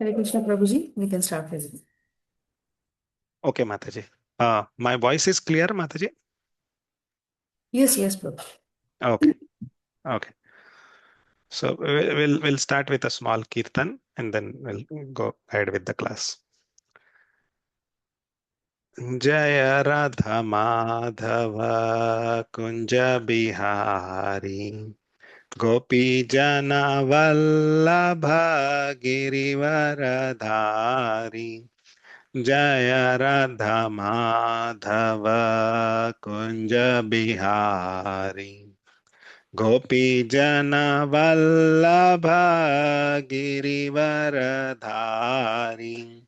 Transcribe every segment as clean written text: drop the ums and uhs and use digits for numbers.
Hare Krishna Prabhuji, we can start with. Okay, Mataji. My voice is clear, Mataji? Yes, yes, Prabhu. Okay, okay. So we'll start with a small kirtan and then we'll go ahead with the class. Jaya Radha Madhava Kunja Bihari Gopi Jana Vallabha Girivaradhari Jaya Radha Madhava Kunja Bihari Gopi Jana Vallabha Girivaradhari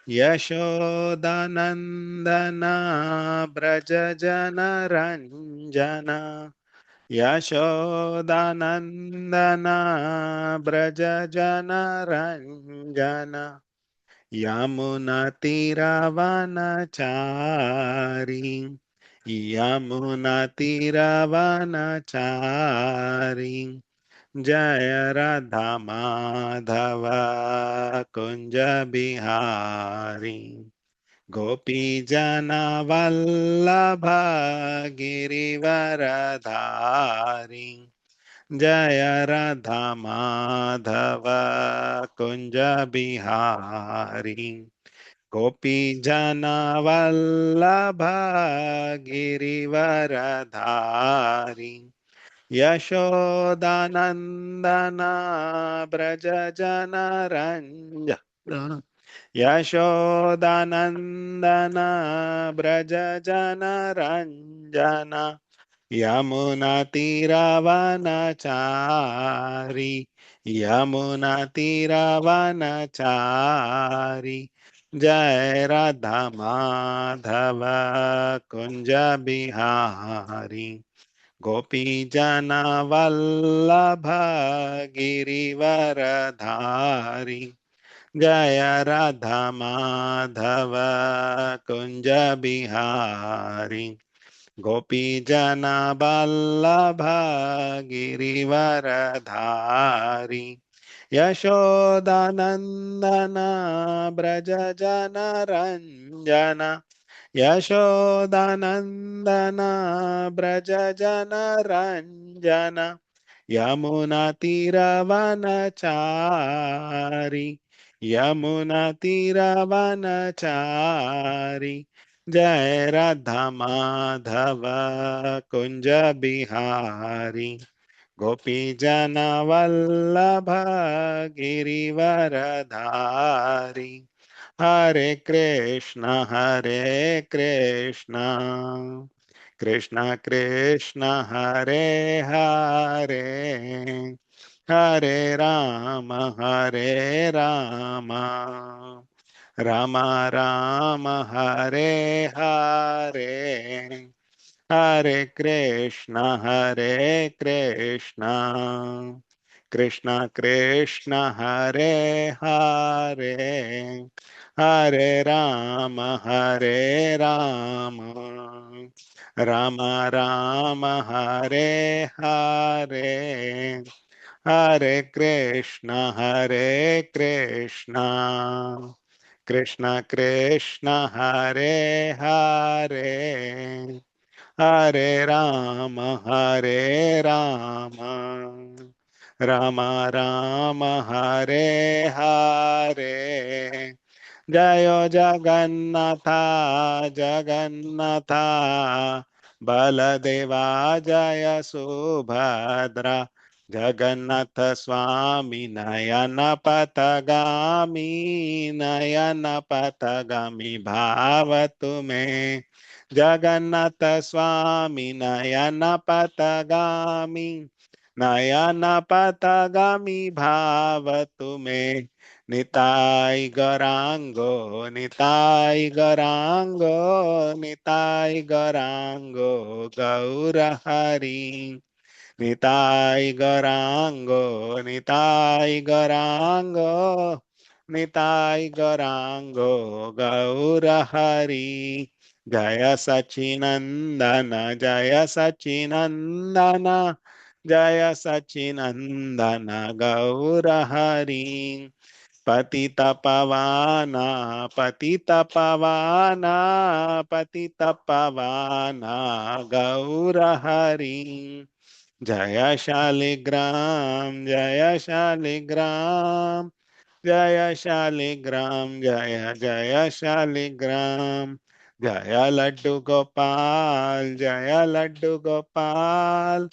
Yashodanandana Braja Jana Ranjana Yashodanandana Braja Jana Ranjana Yamuna Tiravanachari Yamuna Tiravanachari Jaya Radha Madhava Kunja Bihari Gopi Jana Vallabha Girivaradhari Jaya Radha Madhava Kunja Bihari Gopi Jana Vallabha Girivaradhari Yashodanandana Braja Jana Ranjana Yashodanandana Braja Jana Ranjana Yamuna Tiravanachari Yamuna Tiravanachari Jai Radha Madhava Kunja Bihari Gopi Jana Vallabha Girivaradhari Jaya Radha Madhava Kunja Bihari Gopi Jana Vallabha Girivaradhari Yashodanandana Braja Jana Ranjana Yashodanandana Braja Jana Ranjana Yamuna Tiravanachari Yamuna Tiravanachari Jai Radha Madhava Kunja Bihari Gopi Jana Vallabha Girivaradhari Hare Krishna Hare Krishna Krishna Krishna Hare Hare Hare Rama Hare Rama Rama Rama Hare Hare Hare Krishna Krishna Krishna Hare Hare Hare Rama Rama Rama Hare Hare Hare Krishna Krishna Krishna Hare Hare Hare Rama Rama Rama Hare Hare Jayo Jagannatha Jagannatha Baladeva Jaya Subhadra Jagannatha Swami Nayana Patagami Bhavatu me Jagannatha Swami Nayana Patagami Bhavatu me Nitai Garango Gaurahari Nitai Garango Gaurahari Jaya Sachinandana Gaurahari पतितपावाना पतितपावाना पतितपावाना Gaurhari जय शालिग्राम जय शालिग्राम जय शालिग्राम जय जय शालिग्राम जय लड्डू गोपाल जय लड्डू गोपाल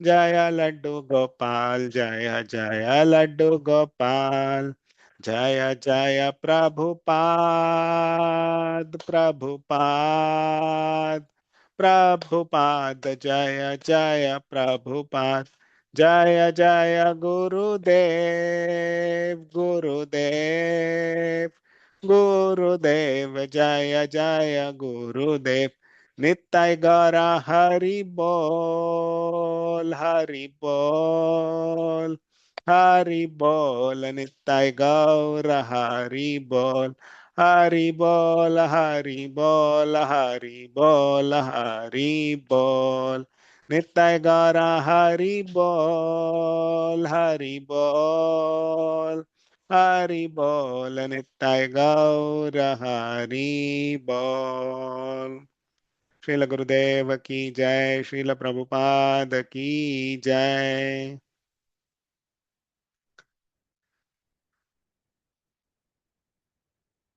जय लड्डू गोपाल जय जय लड्डू गोपाल जय जय प्रभुपाद प्रभुपाद प्रभुपाद जय जय प्रभुपाद जय जय गुरुदेव गुरुदेव गुरुदेव जय जय गुरुदेव नित्य गौरा हरि बोल हरि बोल हरि बोल नित्य गौर हरि बोल हरि बोल हरि बोल हरि बोल हरि बोल नित्य गौरा हरि बोल हरि बोल हरि बोल नित्य गौर हरि बोल श्रील गुरुदेव की जय श्रील प्रभुपाद की जय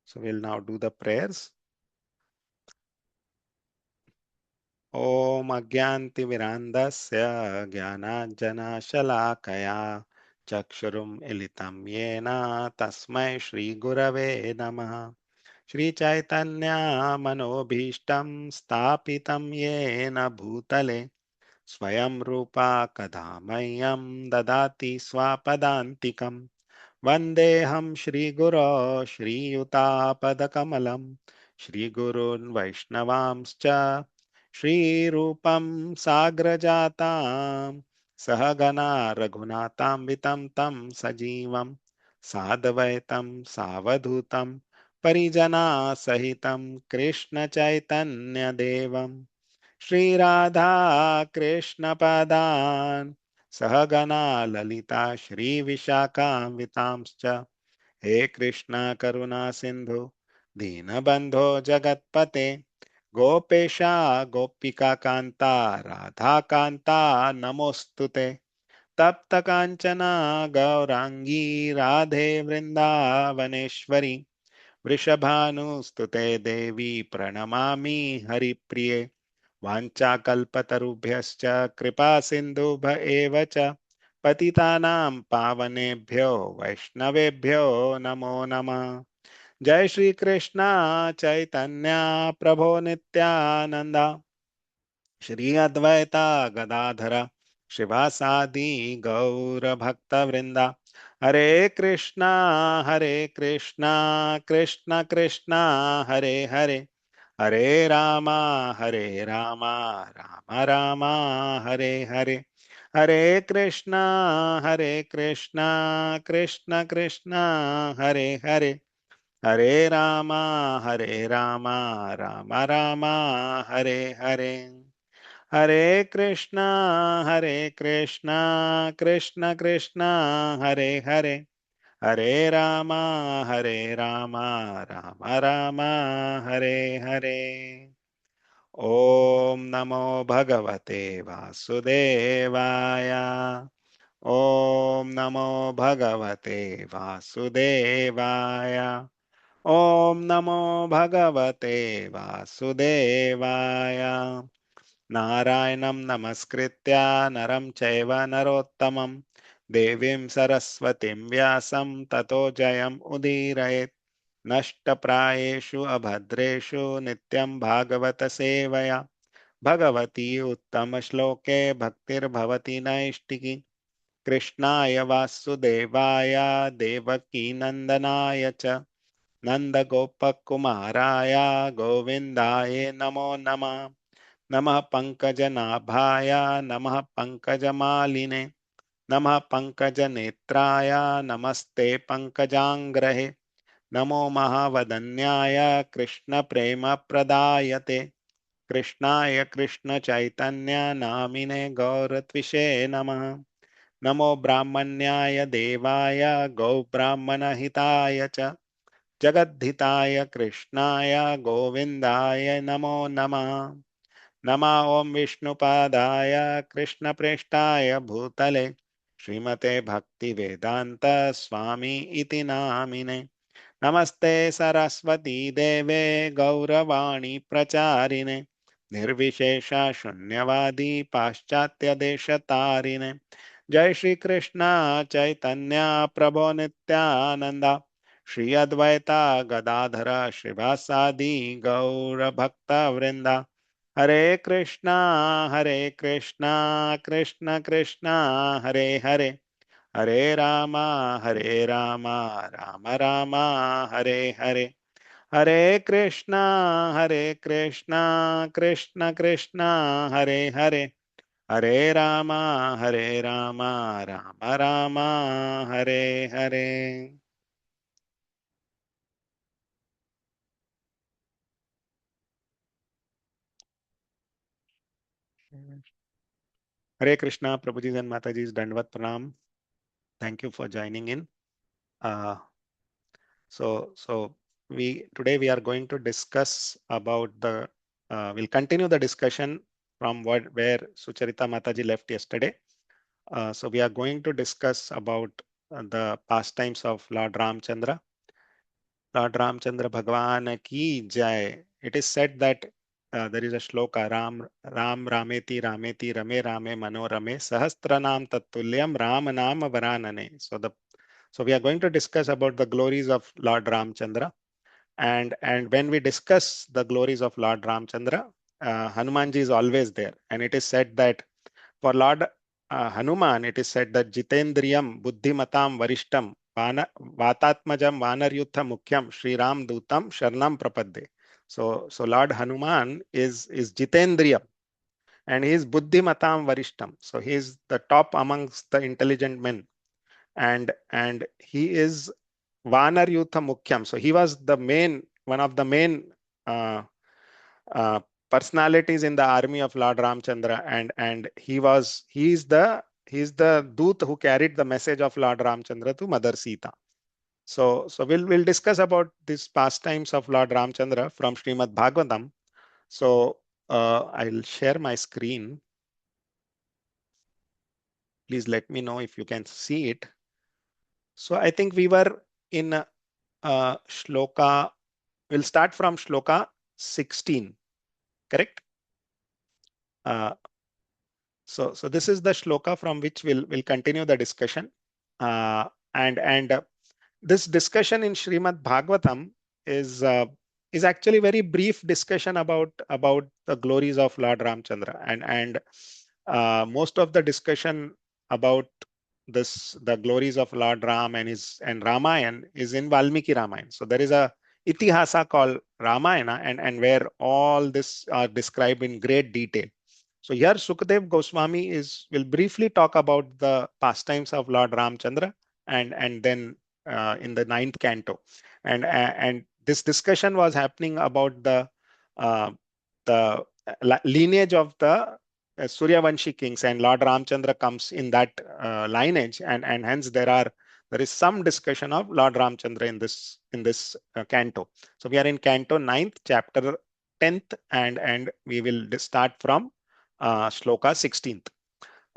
So we'll now do the prayers. ॐ अज्ञानतिमिरान्धस्य ज्ञानाञ्जनशलाकया चक्षुरुन्मीलितं येन तस्मै श्रीगुरवे नमः श्रीचैतन्यमनोभीष्टं स्थापितं येन भूतले स्वयं रूपा कदा मह्यं ददाति स्वापदान्तिकम् वन्देऽहं श्रीगुरो श्रीयुतापदकमलं श्रीगुरून् वैष्णवांश्च श्रीरूपं साग्रजातां सहगना रघुनाथान्वितं तं सजीवं साद्वैतं सावधूतं परिजनासहितं कृष्णचैतन्यदेवं श्रीराधा कृष्णपदान् सहगना ललिता श्रीविशाखान्वितांश्च हे कृष्ण करुणा सिन्धु दीनबन्धो जगत्पते गोपेशा गोपिका कान्ता राधा कान्ता नमोऽस्तुते तप्त काञ्चना गौराङ्गी राधे वृन्दावनेश्वरी वृषभानुस्तुते देवी प्रणमामि हरिप्रिये वाञ्छाकल्पतरुभ्यश्च कृपा सिन्धुभ एव च पतितानां पावनेभ्यो वैष्णवेभ्यो नमो नमः जय श्री कृष्ण चैतन्य प्रभो नित्यानंद श्री अद्वैता गदाधर शिवासादि गौर भक्त वृंदा हरे कृष्णा कृष्ण कृष्णा हरे हरे हरे रामा राम रामा हरे हरे हरे कृष्णा कृष्ण कृष्णा हरे हरे हरे रामा राम रामा हरे हरे हरे कृष्णा कृष्ण कृष्णा हरे हरे हरे रामा राम रामा हरे हरे ओम नमो भगवते वासुदेवाय ओम नमो भगवते वासुदेवाय ओम नमो भगवते वासुदेवाय नारायणं नमस्कृत्य नरं चैव नरोत्तमं देवीं सरस्वतीं व्यासं ततो जयम् उदीरयेत् नष्टप्रायेषु अभद्रेषु नित्यं भागवत सेवया भगवती उत्तमश्लोके भक्तिर्भवति नैष्टिकी कृष्णाय वासुदेवाय देवकीनन्दनाय च नन्दगोपकुमाराय गोविन्दाय नमो नमः नमः पंकजनाभाय नमः पंकजमालिने नमः पंकजनेत्राय नमस्ते पंकजांग्रहे नमो महावदन्याय कृष्णप्रेमप्रदायते कृष्णाय कृष्णचैतन्य नामिने गौरत्विषे नमः नमो ब्राह्मण्याय देवाय गौ ब्राह्मणहिताय च जगद्धिताय कृष्णाय गोविन्दाय नमो नमः। नमा ओम विष्णुपादाय कृष्णप्रेष्ठाय भूतले श्रीमते भक्ति वेदांत स्वामी इति नामिने। नमस्ते सरस्वती देवे गौरवाणी प्रचारिणे निर्विशेष शून्यवादी पाश्चात्य देश तारिणे। जय श्री कृष्ण चैतन्य प्रभो नित्यानंद श्री अद्वैता गदाधर श्रीवासादि गौर भक्त वृंदा। हरे कृष्णा कृष्ण कृष्णा हरे हरे हरे रामा राम राम हरे हरे। हरे कृष्णा कृष्ण कृष्णा हरे हरे हरे रामा राम राम हरे हरे। हरे कृष्णा प्रभुजी and Mataji's Dandvat Pranam. Thank you for joining in. Uh, so today we are going to discuss about we'll continue the discussion from where Sucharita Mataji left yesterday. So we are going to discuss about the pastimes of Lord Ramchandra. Lord Ramchandra Bhagwan ki jai. It is said that there is a shloka Ram Rameti Rameti Rame Rame Manorame Sahasranam Tattulyam Ram Nama Varanane. So we are going to discuss about the glories of Lord Ramchandra. And when we discuss the glories of Lord Ramchandra, Hanumanji is always there. And it is said that for Lord Hanuman, it is said that Jitendriyam Buddhimatam Varishtam Vatatmajam Vanaryutha Mukyam Sri Ram Dutam Sharnam Prapadde. So Lord Hanuman is Jitendriyam and he is Buddhimatam Varishtam. So he is the top amongst the intelligent men, and he is Vanaryutha Mukyam. So he was one of the main uh, uh, personalities in the army of Lord Ramchandra, and he's the Doot who carried the message of Lord Ramchandra to Mother Sita. So we'll discuss about these pastimes of Lord Ramchandra from Srimad Bhagavatam. So I'll share my screen. Please let me know if you can see it. So I think we were in shloka. We'll start from shloka 16, correct? Uh, so this is the shloka from which we'll continue the discussion. And this discussion in Srimad Bhagavatam is uh, is actually very brief discussion about the glories of Lord Ramchandra, and most of the discussion about the glories of Lord Ram and Ramayan is in Valmiki Ramayana. So there is a itihasa called Ramayana, and where all this are described in great detail. So here Sukadev Goswami will briefly talk about the pastimes of Lord Ramchandra, and then in the ninth canto, and this discussion was happening about uh, the lineage of the Suryavanshi kings, and Lord Ramchandra comes in that lineage, and hence there is some discussion of Lord Ramchandra in this canto. So we are in canto 9th, chapter 10th, and we will start from shloka 16th.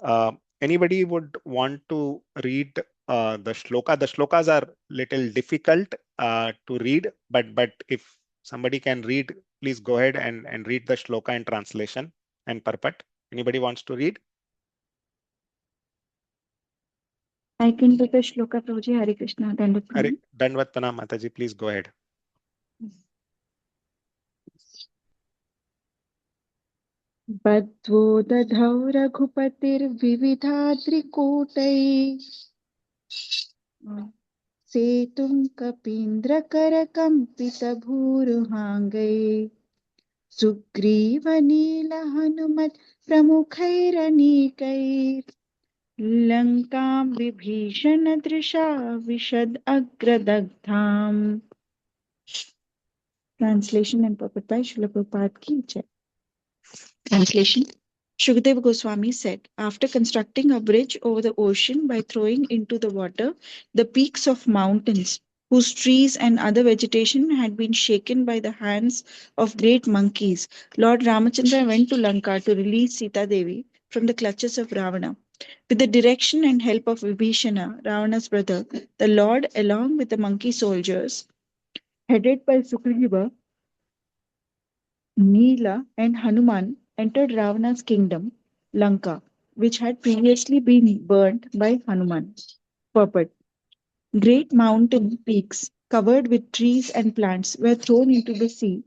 Uh, Anybody would want to read the shloka? The shlokas are little difficult to read, but if somebody can read, please go ahead and read the shloka in translation and purport. Anybody wants to read? I can do the shloka, Prabhuji. Hare Krishna. Dandavat Hare Pranam. Dandvat Pranam, Mataji, please go ahead. बद्वो दधौ रघुपतिर्विविधाद्रिकूटैः सेतुं कपीन्द्रकरकम्पितभूरुहाङ्गैः सुग्रीवनीलहनुमत् प्रमुखैरनीकैः लङ्कां विभीषणदृशा विशदग्रदग्धाम्. Translation and purport by Srila Prabhupada ki jai. Translation. Shukadeva Goswami said, after constructing a bridge over the ocean by throwing into the water the peaks of mountains, whose trees and other vegetation had been shaken by the hands of great monkeys, Lord Ramachandra went to Lanka to release Sita Devi from the clutches of Ravana. With the direction and help of Vibhishana, Ravana's brother, the Lord, along with the monkey soldiers, headed by Sugriva, Neela, and Hanuman, entered Ravana's kingdom, Lanka, which had previously been burnt by Hanuman. Purport: great mountain peaks covered with trees and plants were thrown into the sea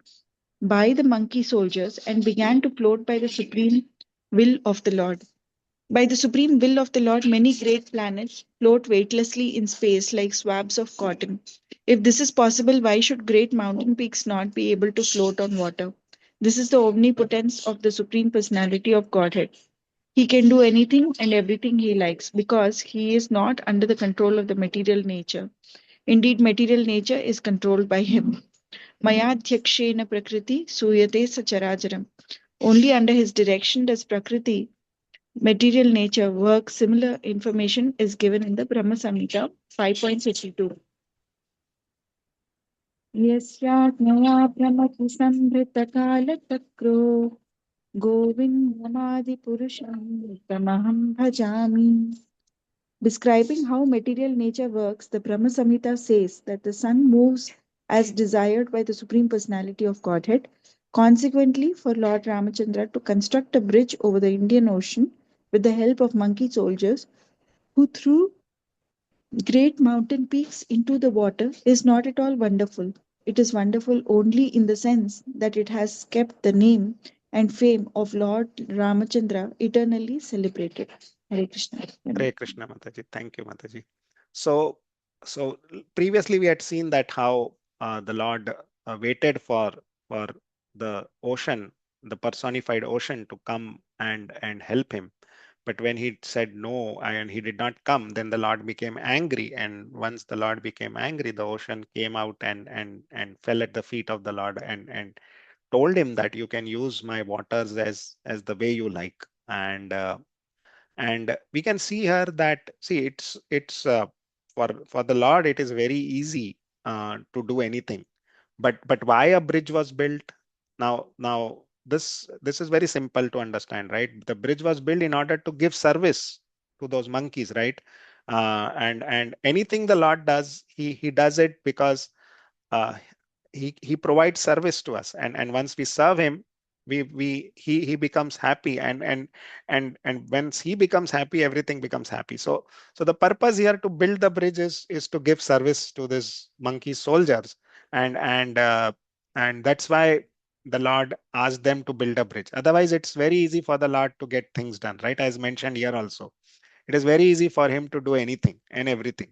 by the monkey soldiers and began to float by the supreme will of the Lord. By the supreme will of the Lord, many great planets float weightlessly in space like swabs of cotton. If this is possible, why should great mountain peaks not be able to float on water? This is the omnipotence of the Supreme Personality of Godhead. He can do anything and everything he likes because he is not under the control of the material nature. Indeed, material nature is controlled by him. Mayadhyakshena Prakriti Suyate Sacharajaram. Only under his direction does Prakriti, material nature, work. Similar information is given in the Brahma Samhita 5.62. यस्याज्ञया भ्रमति संभृतकालचक्रो गोविन्दमादिपुरुषं तमहं भजामि. Describing how material nature works, the Brahma Samhita says that the sun moves as desired by the Supreme Personality of Godhead. Consequently, for Lord Ramachandra to construct a bridge over the Indian Ocean with the help of monkey soldiers who threw great mountain peaks into the water is not at all wonderful. It is wonderful only in the sense that it has kept the name and fame of Lord Ramachandra eternally celebrated. Hare Krishna. Hare Krishna, Mataji. Thank you, Mataji. So, so previously we had seen that how the Lord waited for the ocean, the personified ocean, to come and help him. But when he said no and he did not come, then the Lord became angry. And once the Lord became angry, the ocean came out and fell at the feet of the Lord and told him that you can use my waters as the way you like. And we can see here that, see, it's for the Lord it is very easy to do anything. But why a bridge was built? Now this is very simple to understand, right? The bridge was built in order to give service to those monkeys, right? And anything the Lord does, he does it because uh, he provides service to us, and once we serve him, he becomes happy, and once he becomes happy, everything becomes happy. So the purpose here to build the bridge is to give service to these monkey soldiers, and that's why the Lord asked them to build a bridge. Otherwise it's very easy for the Lord to get things done, right? As mentioned here also, it is very easy for him to do anything and everything.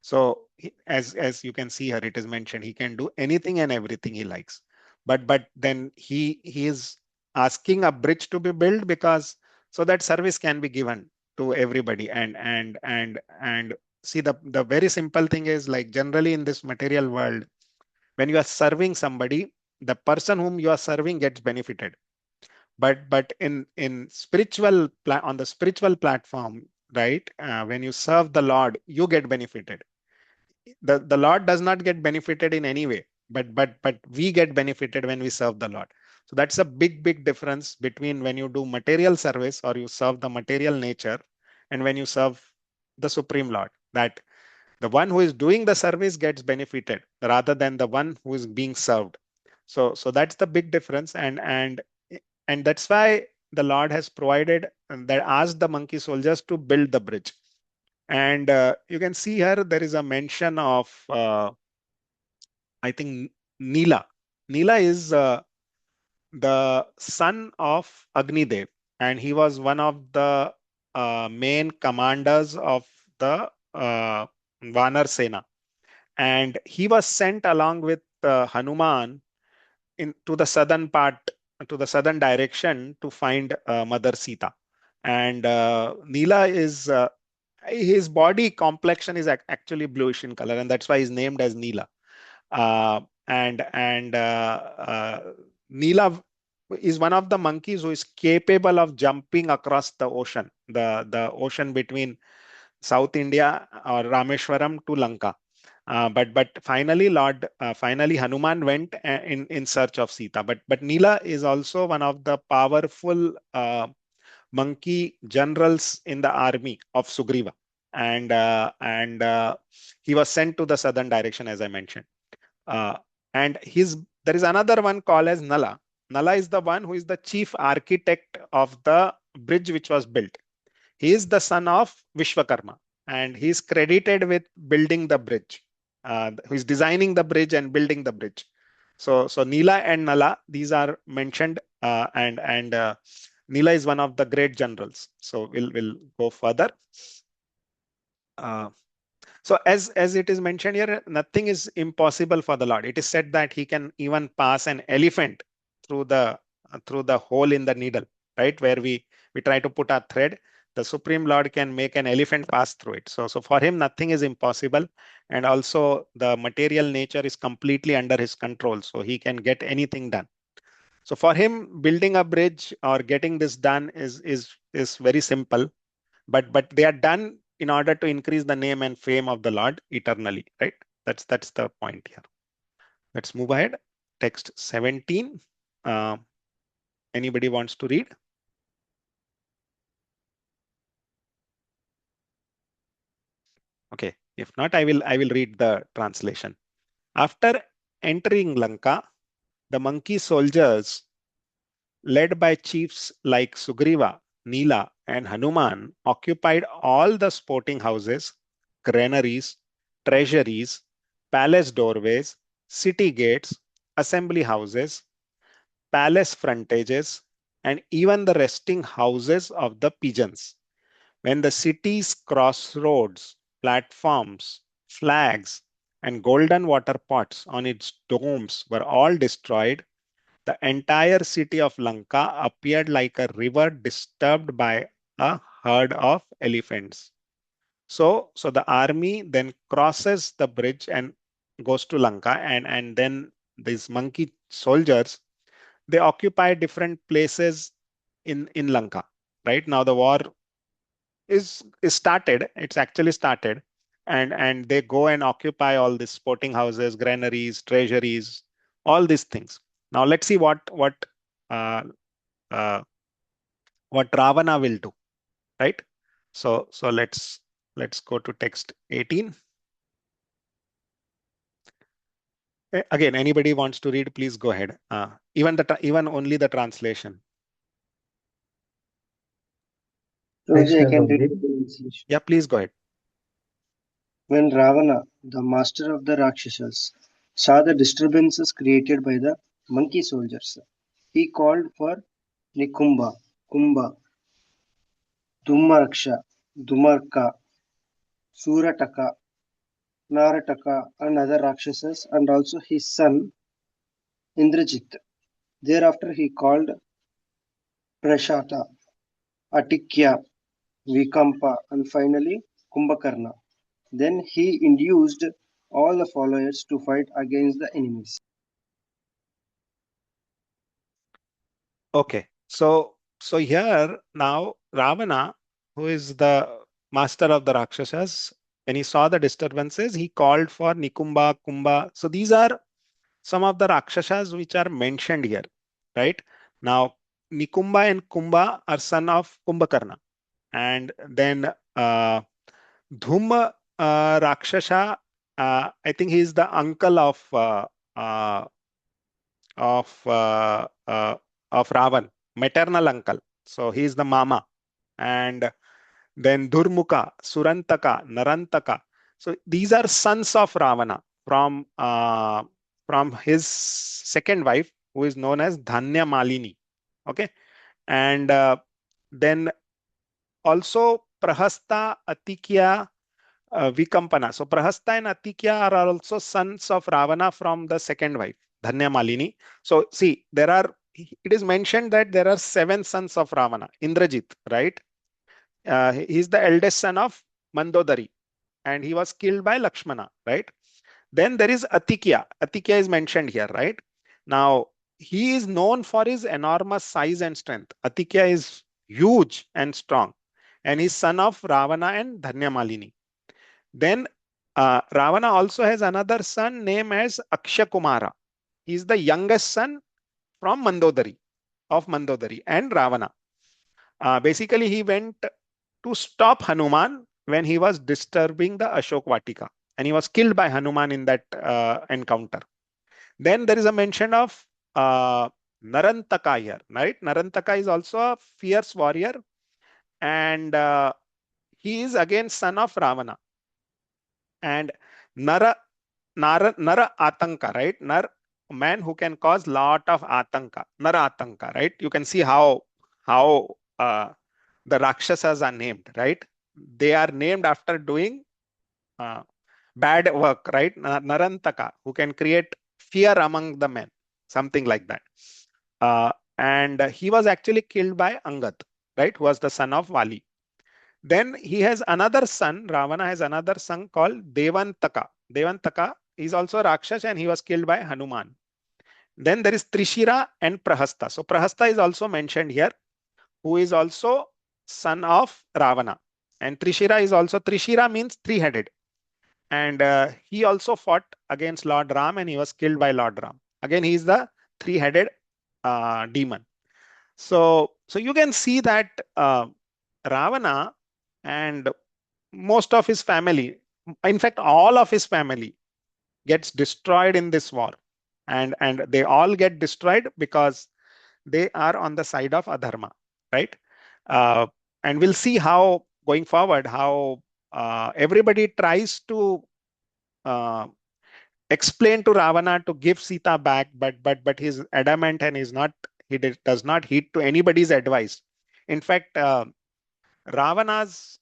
So as you can see here, it is mentioned he can do anything and everything he likes. But then he is asking a bridge to be built because so that service can be given to everybody. And see, the very simple thing is, like, generally in this material world, when you are serving somebody, the person whom you are serving gets benefited. But in on the spiritual platform, right, when you serve the Lord, you get benefited. The Lord does not get benefited in any way, but we get benefited when we serve the Lord. So that's a big difference between when you do material service or you serve the material nature, and when you serve the Supreme Lord, that the one who is doing the service gets benefited rather than the one who is being served. So that's the big difference. And that's why the Lord has provided that, asked the monkey soldiers to build the bridge. And you can see here there is a mention of I think Neela. Neela is the son of Agnidev, and he was one of the main commanders of the Vanar Sena. And he was sent along with Hanuman to the southern part, to the southern direction, to find Mother Sita. And Neela is his body complexion is actually bluish in color, and that's why he's named as Neela. And Neela is one of the monkeys who is capable of jumping across the ocean, the ocean between South India or Rameshwaram to Lanka. But finally Hanuman went in search of Sita. But Nila is also one of the powerful monkey generals in the army of Sugriva, and he was sent to the southern direction, as I mentioned. Uh, and his There is another one called as Nala. Nala is the one who is the chief architect of the bridge which was built. He is the son of Vishwakarma, and he is credited with building the bridge. Who is designing the bridge and building the bridge. So Nila and Nala, these are mentioned, and Nila is one of the great generals. So we'll go further. Uh, so as it is mentioned here, nothing is impossible for the Lord. It is said that he can even pass an elephant through the hole in the needle, right? Where we try to put our thread. The Supreme Lord can make an elephant pass through it. So for him, nothing is impossible. And also the material nature is completely under his control. So he can get anything done. So for him, building a bridge or getting this done is very simple, but they are done in order to increase the name and fame of the Lord eternally, right? That's the point here. Let's move ahead. Text 17. Anybody wants to read? Okay. If not, I will read the translation. After entering Lanka, the monkey soldiers, led by chiefs like Sugriva, Nila, and Hanuman, occupied all the sporting houses, granaries, treasuries, palace doorways, city gates, assembly houses, palace frontages, and even the resting houses of the pigeons. When the city's crossroads, platforms, flags, and golden water pots on its domes were all destroyed, the entire city of Lanka appeared like a river disturbed by a herd of elephants. So the army then crosses the bridge and goes to Lanka, and then these monkey soldiers, they occupy different places in Lanka. Right now, the war is started. It's actually started, and they go and occupy all these sporting houses, granaries, treasuries, all these things. Now let's see uh, uh, what Ravana will do, right? So let's go to text 18. Again, anybody wants to read, please go ahead. Even only the translation. Prabhuji, I can read Prabhuji. the translation. Yeah, please go ahead. When Ravana, the master of the Rakshasas, saw the disturbances created by the monkey soldiers, he called for Nikumba, Kumba, Dhumaraksha, Dhumarka, Surataka, Narataka, and other Rakshasas, and also his son Indrajit. Thereafter, he called Prashata, Atikya, Vikampa, and finally Kumbhakarna. Then he induced all the followers to fight against the enemies. Okay, so here now Ravana, who is the master of the Rakshasas, when he saw the disturbances, he called for Nikumba, Kumbha. So these are some of the Rakshasas which are mentioned here, right? Now, Nikumba and Kumbha are son of Kumbhakarna. And then Dhuma Rakshasa, I think he is the uncle uh, of uh, uh, of Ravan, maternal uncle. So he is the mama. And then Durmuka, Surantaka, Narantaka. So these are sons of Ravana from his second wife, who is known as Dhanya Malini. Okay, and then also Prahasta, Atikya, Vikampana. So Prahasta and Atikya are also sons of Ravana from the second wife, Dhanya Malini. So see, it is mentioned that there are 7 sons of Ravana. Indrajit, right? He's the eldest son of Mandodari, and he was killed by Lakshmana, right? Then there is Atikya. Atikya is mentioned here, right? Now, he is known for his enormous size and strength. Atikya is huge and strong, and he's son of Ravana and Dhanyamalini. Then Ravana also has another son named as Akshakumara. He's the youngest son from Mandodari, of Mandodari and Ravana. Basically, he went to stop Hanuman when he was disturbing the Ashok Vatika, and he was killed by Hanuman in that encounter. Then there is a mention of Narantaka here, right? Narantaka is also a fierce warrior, and he is again son of Ravana. And Nara, Nara Atanka, right? Man who can cause lot of Atanka, Nara Atanka, right? You can see how the Rakshasas are named, right? They are named after doing uh, bad work, right? Narantaka, who can create fear among the men, something like that. And he was actually killed by Angad, right? Who was the son of Vali. Then he has another son, Ravana has another son called Devantaka. Devantaka is also Rakshas and he was killed by Hanuman. Then there is Trishira and Prahasta. So Prahasta is also mentioned here, who is also son of Ravana. And Trishira is also, Trishira means three-headed. And he also fought against Lord Ram and he was killed by Lord Ram. Again, he is the three-headed demon. So you can see that Ravana and most of his family, in fact, all of his family gets destroyed in this war. And they all get destroyed because they are on the side of Adharma, right? And we'll see how going forward, how everybody tries to uh, explain to Ravana to give Sita back, but he's adamant and does not heed to anybody's advice. In fact, Ravana's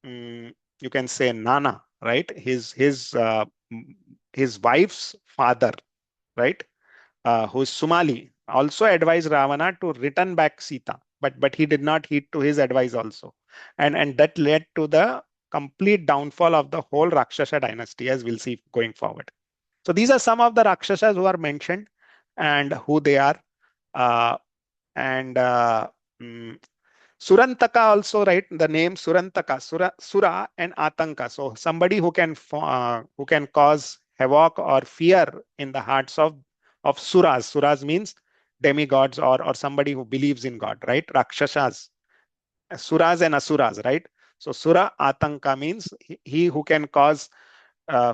you can say Nana, right? His wife's father, right? Who is Sumali, also advised Ravana to return back Sita, but he did not heed to his advice also, and that led to the complete downfall of the whole Rakshasa dynasty, as we'll see going forward. So these are some of the Rakshasas who are mentioned and who they are. Uh, and mm, Surantaka also, right? The name Surantaka, Sura and Atanka. So somebody who can cause havoc or fear in the hearts of Suras. Suras means demigods or somebody who believes in God, right? Rakshasas, Suras and Asuras, right? So Sura Atanka means he who can cause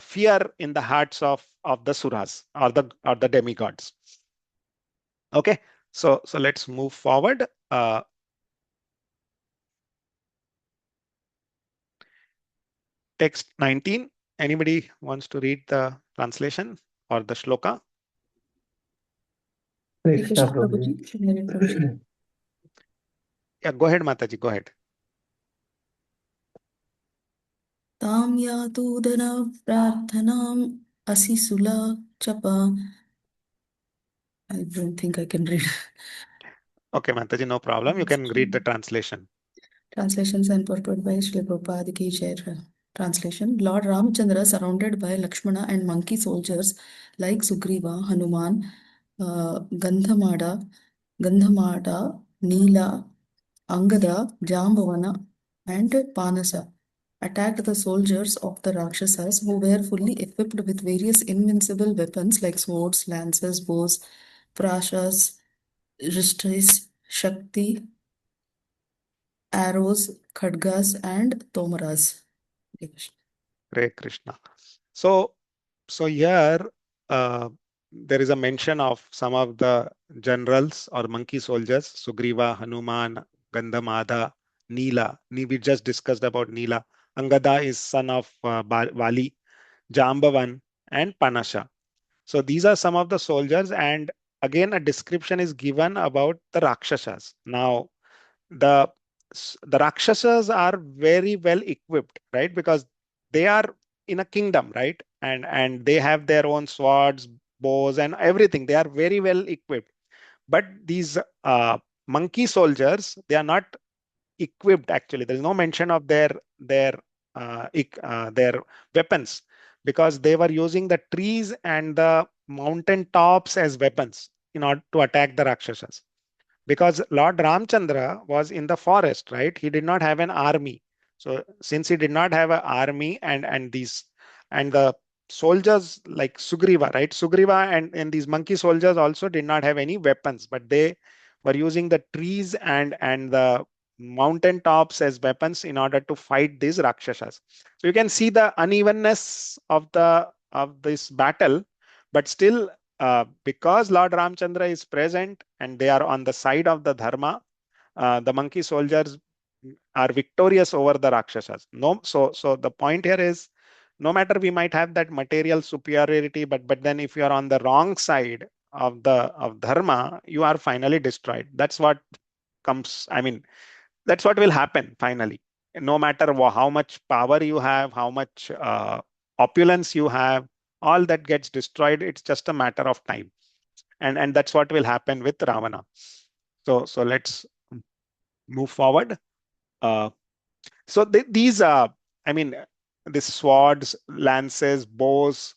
fear in the hearts of the Suras or the demigods. Okay, so let's move forward. Text 19. Anybody wants to read the translation or the shloka? Krishna Prabhuji, should I read Prabhuji? Yeah, go ahead, Mataji, go ahead. Tam yatudana prarthanam asisula chapa. I don't think I can read. Okay, Mataji, no problem. You can read the translation. Translations and purport by Srila Prabhupada Ki Jai. Translation. Lord Ramchandra, surrounded by Lakshmana and monkey soldiers like Sugriva, Hanuman, Gandhamada, Neela, Angada, Jambavana, and Panasa, attacked the soldiers of the Rakshasas who were fully equipped with various invincible weapons like swords, lances, bows, prashas, rishtis, shakti, arrows, khadgas, and tomaras. Hare Krishna. So here there is a mention of some of the generals or monkey soldiers, Sugriva, Hanuman, Gandhamada, Neela. We just discussed about Neela. Angada is son of Vali, Jambavan, and Panasha. So these are some of the soldiers, and again a description is given about the Rakshasas. Now the the Rakshasas are very well equipped, right? Because they are in a kingdom, right? And they have their own swords, bows, and everything. They are very well equipped. But these monkey soldiers, they are not equipped actually. There is no mention of their weapons because they were using the trees and the mountain tops as weapons in order to attack the Rakshasas. Because Lord Ramchandra was in the forest, right? He did not have an army. So since he did not have an army and the soldiers like Sugriva, right? Sugriva and these monkey soldiers also did not have any weapons, but they were using the trees and the mountain tops as weapons in order to fight these Rakshasas. So you can see the unevenness of this battle, but still because Lord Ramchandra is present and they are on the side of the Dharma, the monkey soldiers are victorious over the Rakshasas. No, so the point here is, no matter we might have that material superiority, but then if you are on the wrong side of Dharma, you are finally destroyed. That's what comes. I mean, that's what will happen finally. No matter how much power you have, how much opulence you have, all that gets destroyed. It's just a matter of time, and that's what will happen with Ravana. So let's move forward. Uh, so these I mean, the swords, lances, bows.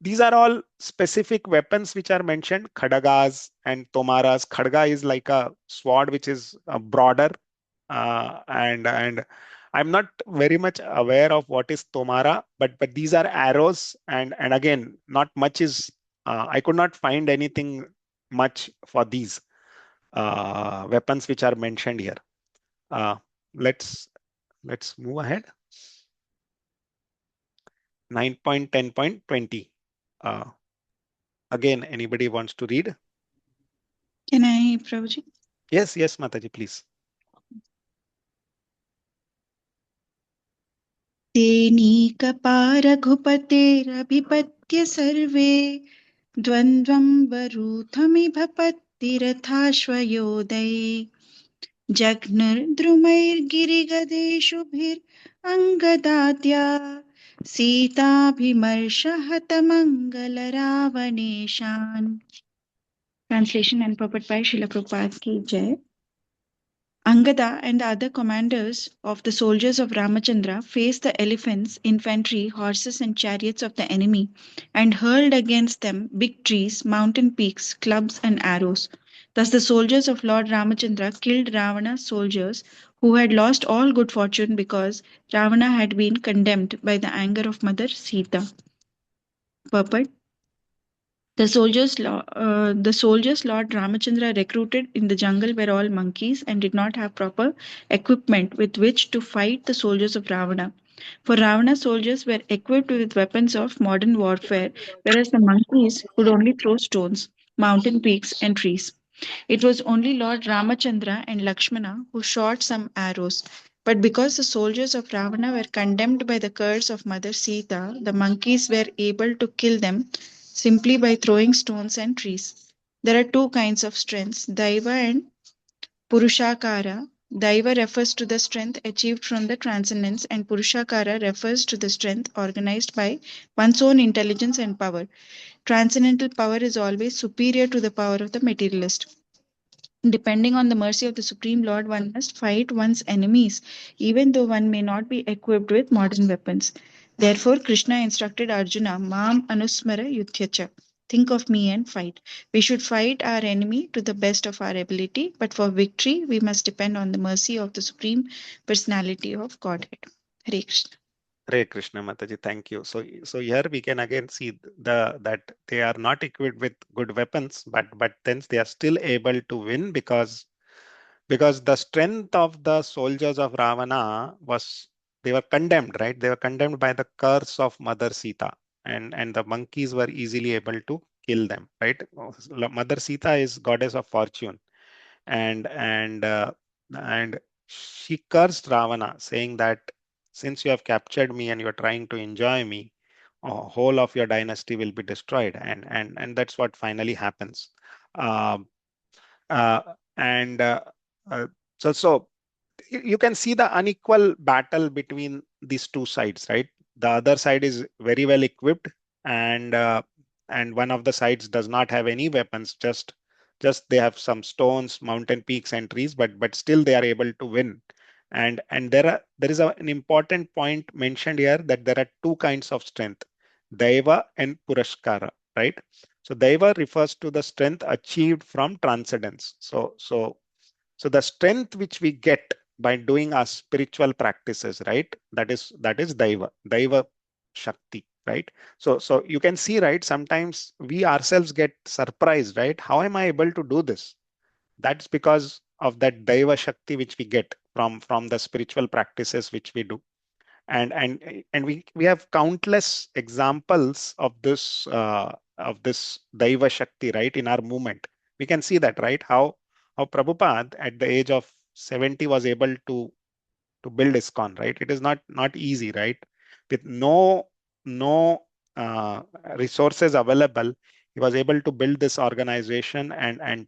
These are all specific weapons which are mentioned. Khadagas and tomaras. Khadga is like a sword which is broader, and I'm not very much aware of what is tomara, but these are arrows, and again, not much is. I could not find anything much for these weapons which are mentioned here. Uh, let's let's move ahead. 9.10.20. Uh, again, anybody wants to read? Can I, Prabhuji? Yes, Mataji, please. तेनीकपारघुपतेरभिपत्य survey द्वन्द्वं वरूथमिभपत्तिरथाश्वयोधये जघ्नुर्द्रुमैर्गिरिगदेषुभिरङ्गदाद्या सीताभिमर्शहतमङ्गलरावणेशान्. Translation and purport by Srila Prabhupada Ki Jai. Angada and the other commanders of the soldiers of Ramachandra faced the elephants, infantry, horses, and chariots of the enemy and hurled against them big trees, mountain peaks, clubs, and arrows. Thus, the soldiers of Lord Ramachandra killed Ravana's soldiers, who had lost all good fortune because Ravana had been condemned by the anger of Mother Sita. Purport. The soldiers Lord Ramachandra recruited in the jungle were all monkeys and did not have proper equipment with which to fight the soldiers of Ravana. For Ravana's soldiers were equipped with weapons of modern warfare, whereas the monkeys could only throw stones, mountain peaks, and trees. It was only Lord Ramachandra and Lakshmana who shot some arrows. But because the soldiers of Ravana were condemned by the curse of Mother Sita, the monkeys were able to kill them simply by throwing stones and trees. There are two kinds of strengths, Daiva and Purushakara. Daiva refers to the strength achieved from the transcendence, and Purushakara refers to the strength organized by one's own intelligence and power. Transcendental power is always superior to the power of the materialist. Depending on the mercy of the Supreme Lord, one must fight one's enemies, even though one may not be equipped with modern weapons. Therefore, Krishna instructed Arjuna, Mam Anusmara Yudhyacha. Think of me and fight. We should fight our enemy to the best of our ability, but for victory, we must depend on the mercy of the Supreme Personality of Godhead. Hare Krishna. Hare Krishna, Mataji, thank you. So here we can again see that they are not equipped with good weapons, but then they are still able to win because the strength of the soldiers of Ravana was, they were condemned, right? They were condemned by the curse of Mother Sita, and the monkeys were easily able to kill them, right? Mother Sita is goddess of fortune, and and uh, and she cursed Ravana, saying that since you have captured me and you are trying to enjoy me, whole of your dynasty will be destroyed, and that's what finally happens. Um, uh, and uh, so you can see the unequal battle between these two sides, right? The other side is very well equipped, and one of the sides does not have any weapons, just they have some stones, mountain peaks, and trees, but still they are able to win. And there is an important point mentioned here, that there are two kinds of strength, Daiva and Purashkara, right? So Daiva refers to the strength achieved from transcendence. So the strength which we get by doing our spiritual practices, right? That is Daiva Shakti, right? So you can see, right? Sometimes we ourselves get surprised, right? How am I able to do this? That's because of that Daiva Shakti which we get from the spiritual practices which we do. And we have countless examples of this Daiva Shakti, right, in our movement. We can see that, right? How Prabhupada at the age of 70 was able to build ISKCON, right? It is not easy, right? With no resources available, he was able to build this organization and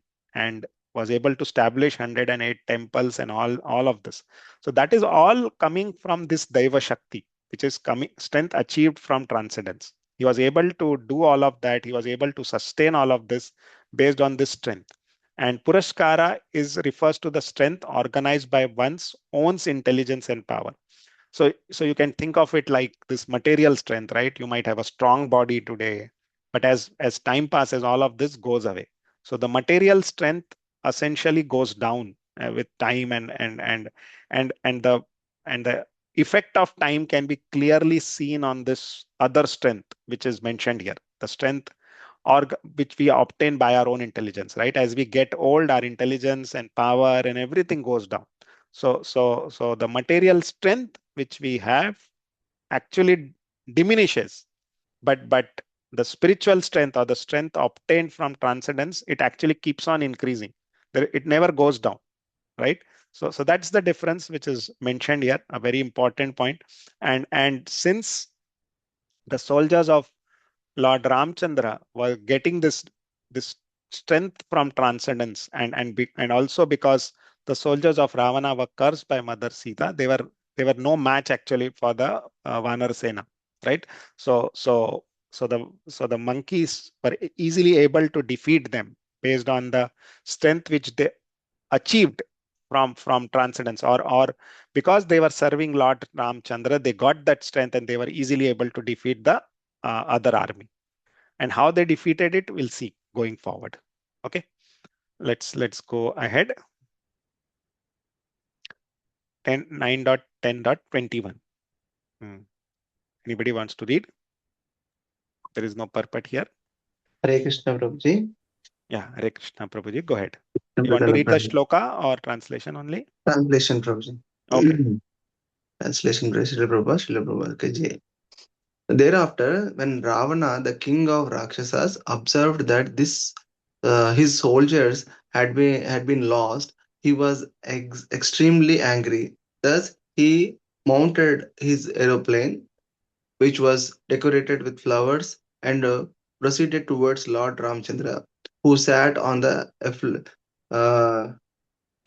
was able to establish 108 temples and all of this. So that is all coming from this Daiva Shakti, which is coming strength achieved from transcendence. He was able to do all of that. He was able to sustain all of this based on this strength. And Purashkara refers to the strength organized by one's own intelligence and power. So you can think of it like this material strength, right? You might have a strong body today, but as time passes, all of this goes away. So the material strength essentially goes down with time, and the effect of time can be clearly seen on this other strength, which is mentioned here, the strength or which we obtain by our own intelligence, right? As we get old, our intelligence and power and everything goes down. So the material strength which we have actually diminishes, but the spiritual strength or the strength obtained from transcendence, it actually keeps on increasing. It never goes down, right? So that's the difference which is mentioned here, a very important point. And since the soldiers of Lord Ramchandra were getting this strength from transcendence, and also because the soldiers of Ravana were cursed by Mother Sita, they were no match actually for the Vanar Sena, right? So the monkeys were easily able to defeat them based on the strength which they achieved from transcendence, or because they were serving Lord Ramchandra, they got that strength and they were easily able to defeat the other army. And how they defeated it, we'll see going forward. Okay, let's go ahead. 9.10.21. Anybody wants to read? There is no purport here. Hare Krishna Prabhuji. Yeah, Hare Krishna Prabhuji, go ahead. You want to read the shloka or translation only? Translation Prabhuji. Okay. Translation Srila Prabhupada, Srila Prabhupada Ki Jai. Thereafter, when Ravana, the king of Rakshasas, observed that his soldiers had been lost, he was extremely angry. Thus, he mounted his aeroplane, which was decorated with flowers, and proceeded towards Lord Ramchandra, who sat on the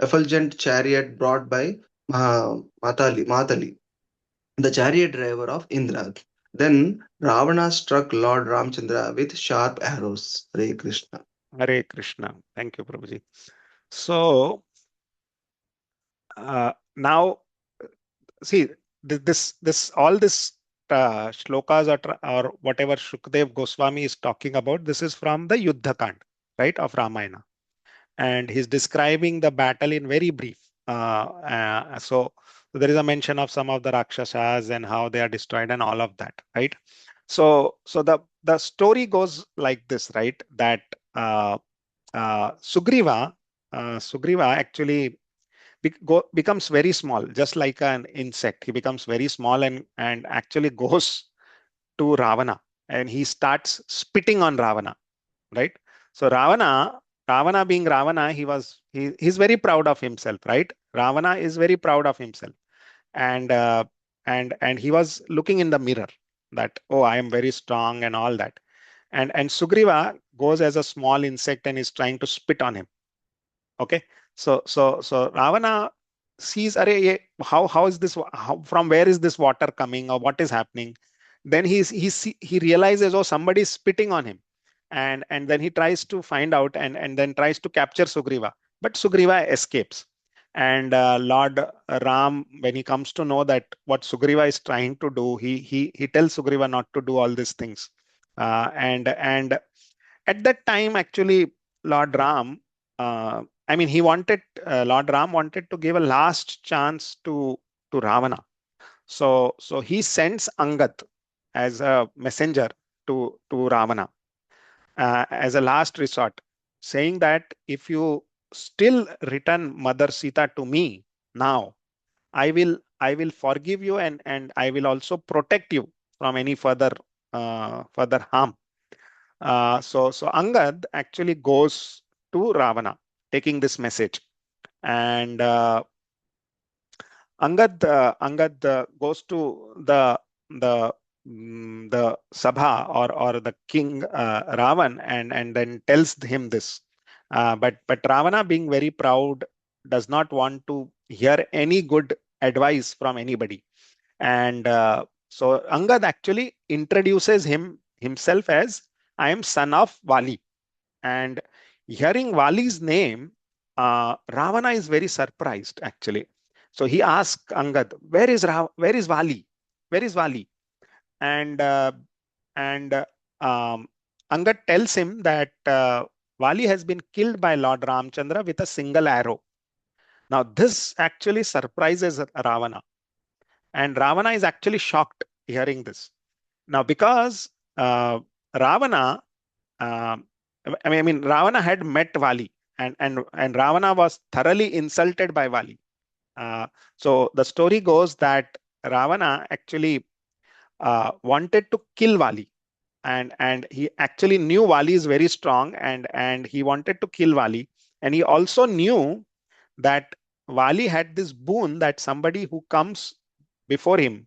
effulgent chariot brought by Matali, the chariot driver of Indra. Then Ravana struck Lord Ramchandra with sharp arrows. Hare Krishna. Hare Krishna. Thank you, Prabhuji. So now, see, this all this shlokas or whatever Shukdev Goswami is talking about, this is from the Yuddha Kand, right, of Ramayana, and he's describing the battle in very brief. So there is a mention of some of the Rakshasas and how they are destroyed and all of that, right? So the story goes like this, right? That Sugriva actually becomes very small, just like an insect. He becomes very small and actually goes to Ravana and he starts spitting on Ravana, right? So Ravana being Ravana, he's very proud of himself, right? Ravana is very proud of himself, and and he was looking in the mirror that, oh, I am very strong and all that, and Sugriva goes as a small insect and is trying to spit on him. Okay, so Ravana sees, how is this? From where is this water coming, or what is happening? Then he realizes, oh, somebody is spitting on him, and then he tries to find out and then tries to capture Sugriva, but Sugriva escapes. And Lord Ram, when he comes to know that what Sugriva is trying to do, he tells Sugriva not to do all these things, uh, and and at that time, actually, Lord Ram, he wanted, Lord Ram wanted to give a last chance to Ravana. So he sends Angad as a messenger to Ravana, as a last resort, saying that if you still return Mother Sita to me now, I will forgive you, and I will also protect you from any further harm. So Angad actually goes to Ravana, taking this message, and Angad goes to the Sabha, or the king, Ravan, and then tells him this. But Ravana, being very proud, does not want to hear any good advice from anybody. And so Angad actually introduces himself as, I am son of Vali. And hearing Vali's name, Ravana is very surprised actually. So he asks Angad, where is Vali? Where is Vali? And and Angad tells him that Vali has been killed by Lord Ramchandra with a single arrow. Now this actually surprises Ravana, and Ravana is actually shocked hearing this. Now, because Ravana, um, Ravana had met Vali, and Ravana was thoroughly insulted by Vali. So the story goes that Ravana actually wanted to kill Vali, and he actually knew Vali is very strong, and he wanted to kill Vali, and he also knew that Vali had this boon that somebody who comes before him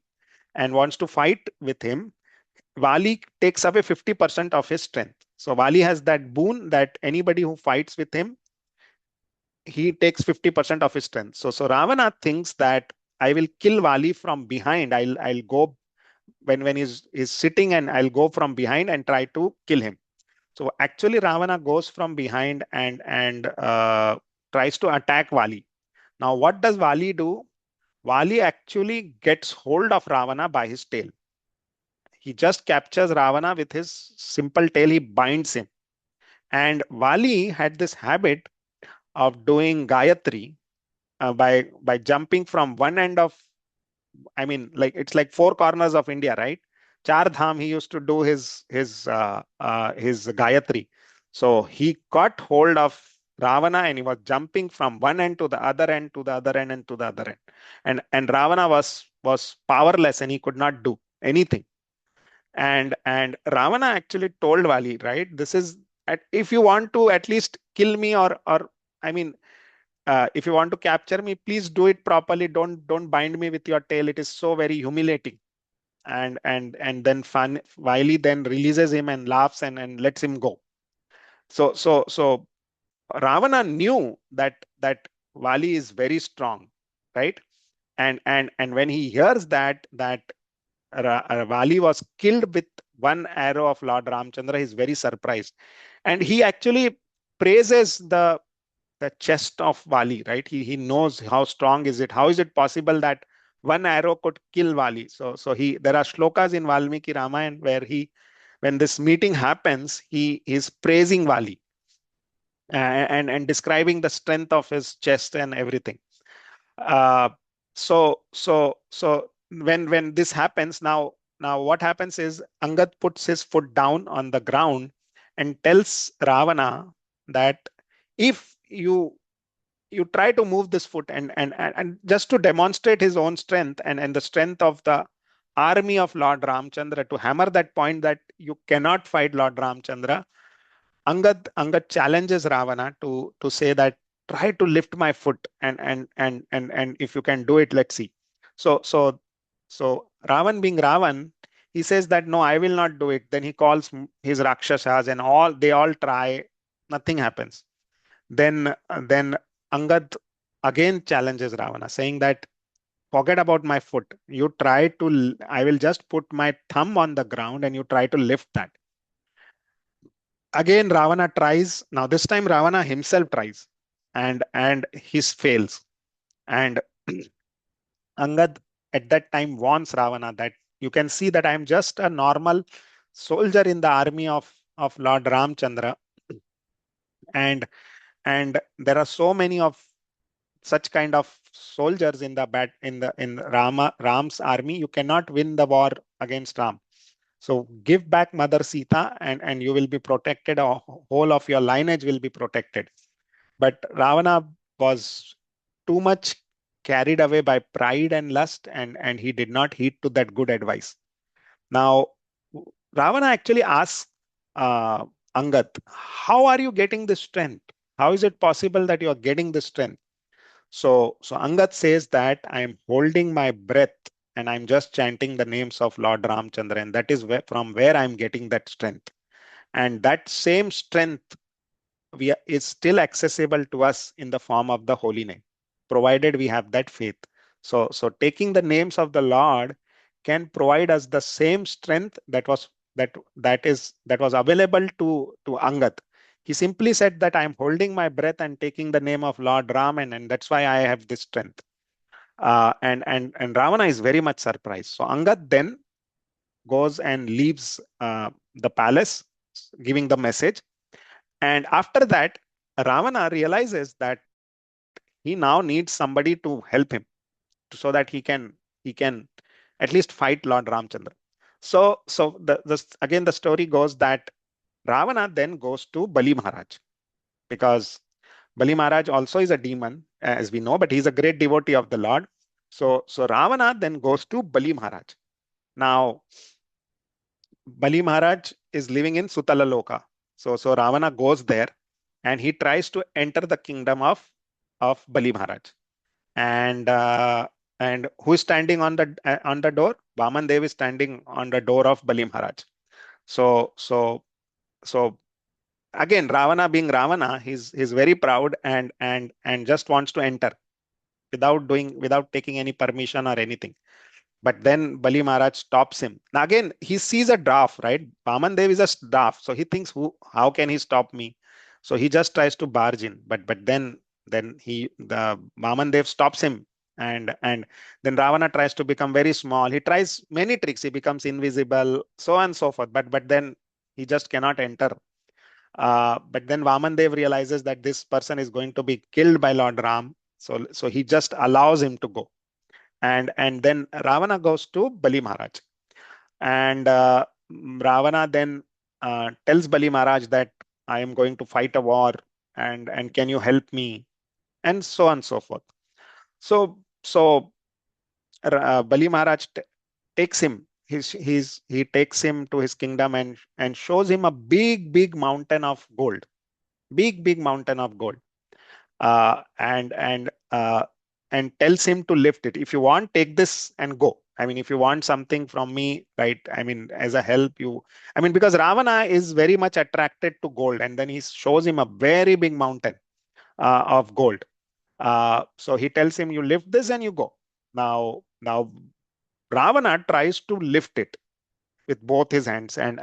and wants to fight with him, Vali takes away 50% of his strength. So Vali has that boon that anybody who fights with him, he takes 50% of his strength. So Ravana thinks that I will kill Vali from behind. I'll go when he's sitting, and I'll go from behind and try to kill him. So actually Ravana goes from behind and tries to attack Vali. Now what does Vali do? Vali actually gets hold of Ravana by his tail. He just captures Ravana with his simple tail. He binds him. And Vali had this habit of doing Gayatri, by jumping from one end of, like it's like four corners of India, right? Char Dham, he used to do his Gayatri. So he got hold of Ravana, and he was jumping from one end to the other end, to the other end, and to the other end. And Ravana was powerless, and he could not do anything. And Ravana actually told Vali, right? This is, if you want to at least kill me, or I mean, if you want to capture me, please do it properly. Don't bind me with your tail. It is so very humiliating. And then Vali then releases him and laughs, and lets him go. So Ravana knew that Vali is very strong, right? And when he hears that Vali was killed with one arrow of Lord Ramchandra, he's very surprised. And he actually praises the chest of Vali, right? He knows how strong is it. How is it possible that one arrow could kill Vali? So there are shlokas in Valmiki Ramayana where when this meeting happens, he is praising Vali, and describing the strength of his chest and everything. Uh, so when this happens, now what happens is Angad puts his foot down on the ground and tells Ravana that if you try to move this foot, and just to demonstrate his own strength, and the strength of the army of Lord Ramchandra, to hammer that point that you cannot fight Lord Ramchandra, Angad challenges Ravana to say that, try to lift my foot, and if you can do it, let's see. So Ravan, being Ravan, he says that no, I will not do it. Then he calls his Rakshasas, and they all try, nothing happens. Then Angad again challenges Ravana, saying that, forget about my foot. I will just put my thumb on the ground, and you try to lift that. Again, Ravana tries. Now this time Ravana himself tries, and he fails. And Angad at that time warns Ravana that, you can see that I am just a normal soldier in the army of of Lord Ramchandra, and there are so many of such kind of soldiers in in Ram's army. You cannot win the war against Ram. So give back Mother Sita, and you will be protected. Whole of your lineage will be protected. But Ravana was too much carried away by pride and lust, and he did not heed to that good advice. Now, Ravana actually asks uh, Angad, how are you getting this strength? How is it possible that you are getting this strength? So Angad says that I am holding my breath and I'm just chanting the names of Lord Ramchandra, and that is from where I'm getting that strength. And that same strength is still accessible to us in the form of the holy name, provided we have that faith. So taking the names of the Lord can provide us the same strength that was available to Angad. He simply said that I am holding my breath and taking the name of Lord Ram, and that's why I have this strength. And Ravana is very much surprised. So Angad then goes and leaves the palace, giving the message. And after that, Ravana realizes that he now needs somebody to help him, so that he can at least fight Lord Ramchandra. So again the story goes that Ravana then goes to Bali Maharaj, because Bali Maharaj also is a demon, as we know, but he's a great devotee of the Lord. So Ravana then goes to Bali Maharaj. Now, Bali Maharaj is living in Sutala Loka. So Ravana goes there and he tries to enter the kingdom of Bali Maharaj. And who is standing on the door? Vaman Dev is standing on the door of Bali Maharaj. So so so again, Ravana being Ravana, he's very proud and just wants to enter without taking any permission or anything. But then Bali Maharaj stops him. Now again, he sees a dwarf, right? Vaman Dev is a dwarf, so he thinks, how can he stop me? So he just tries to barge in, but then the Vaman Dev stops him, and then Ravana tries to become very small. He tries many tricks. He becomes invisible, so on and so forth. But then he just cannot enter. But then Vaman Dev realizes that this person is going to be killed by Lord Ram, so he just allows him to go. And then Ravana goes to Bali Maharaj, and Ravana then tells Bali Maharaj that I am going to fight a war, and can you help me, and so on and so forth. So Bali Maharaj takes him. He takes him to his kingdom and shows him a big mountain of gold, big mountain of gold, uh, and and uh, and tells him to lift it. If you want, take this and go. I mean, if you want something from me, right? I mean, as a help, because Ravana is very much attracted to gold, and then he shows him a very big mountain of gold. So he tells him, you lift this and you go. Now Ravana tries to lift it with both his hands, and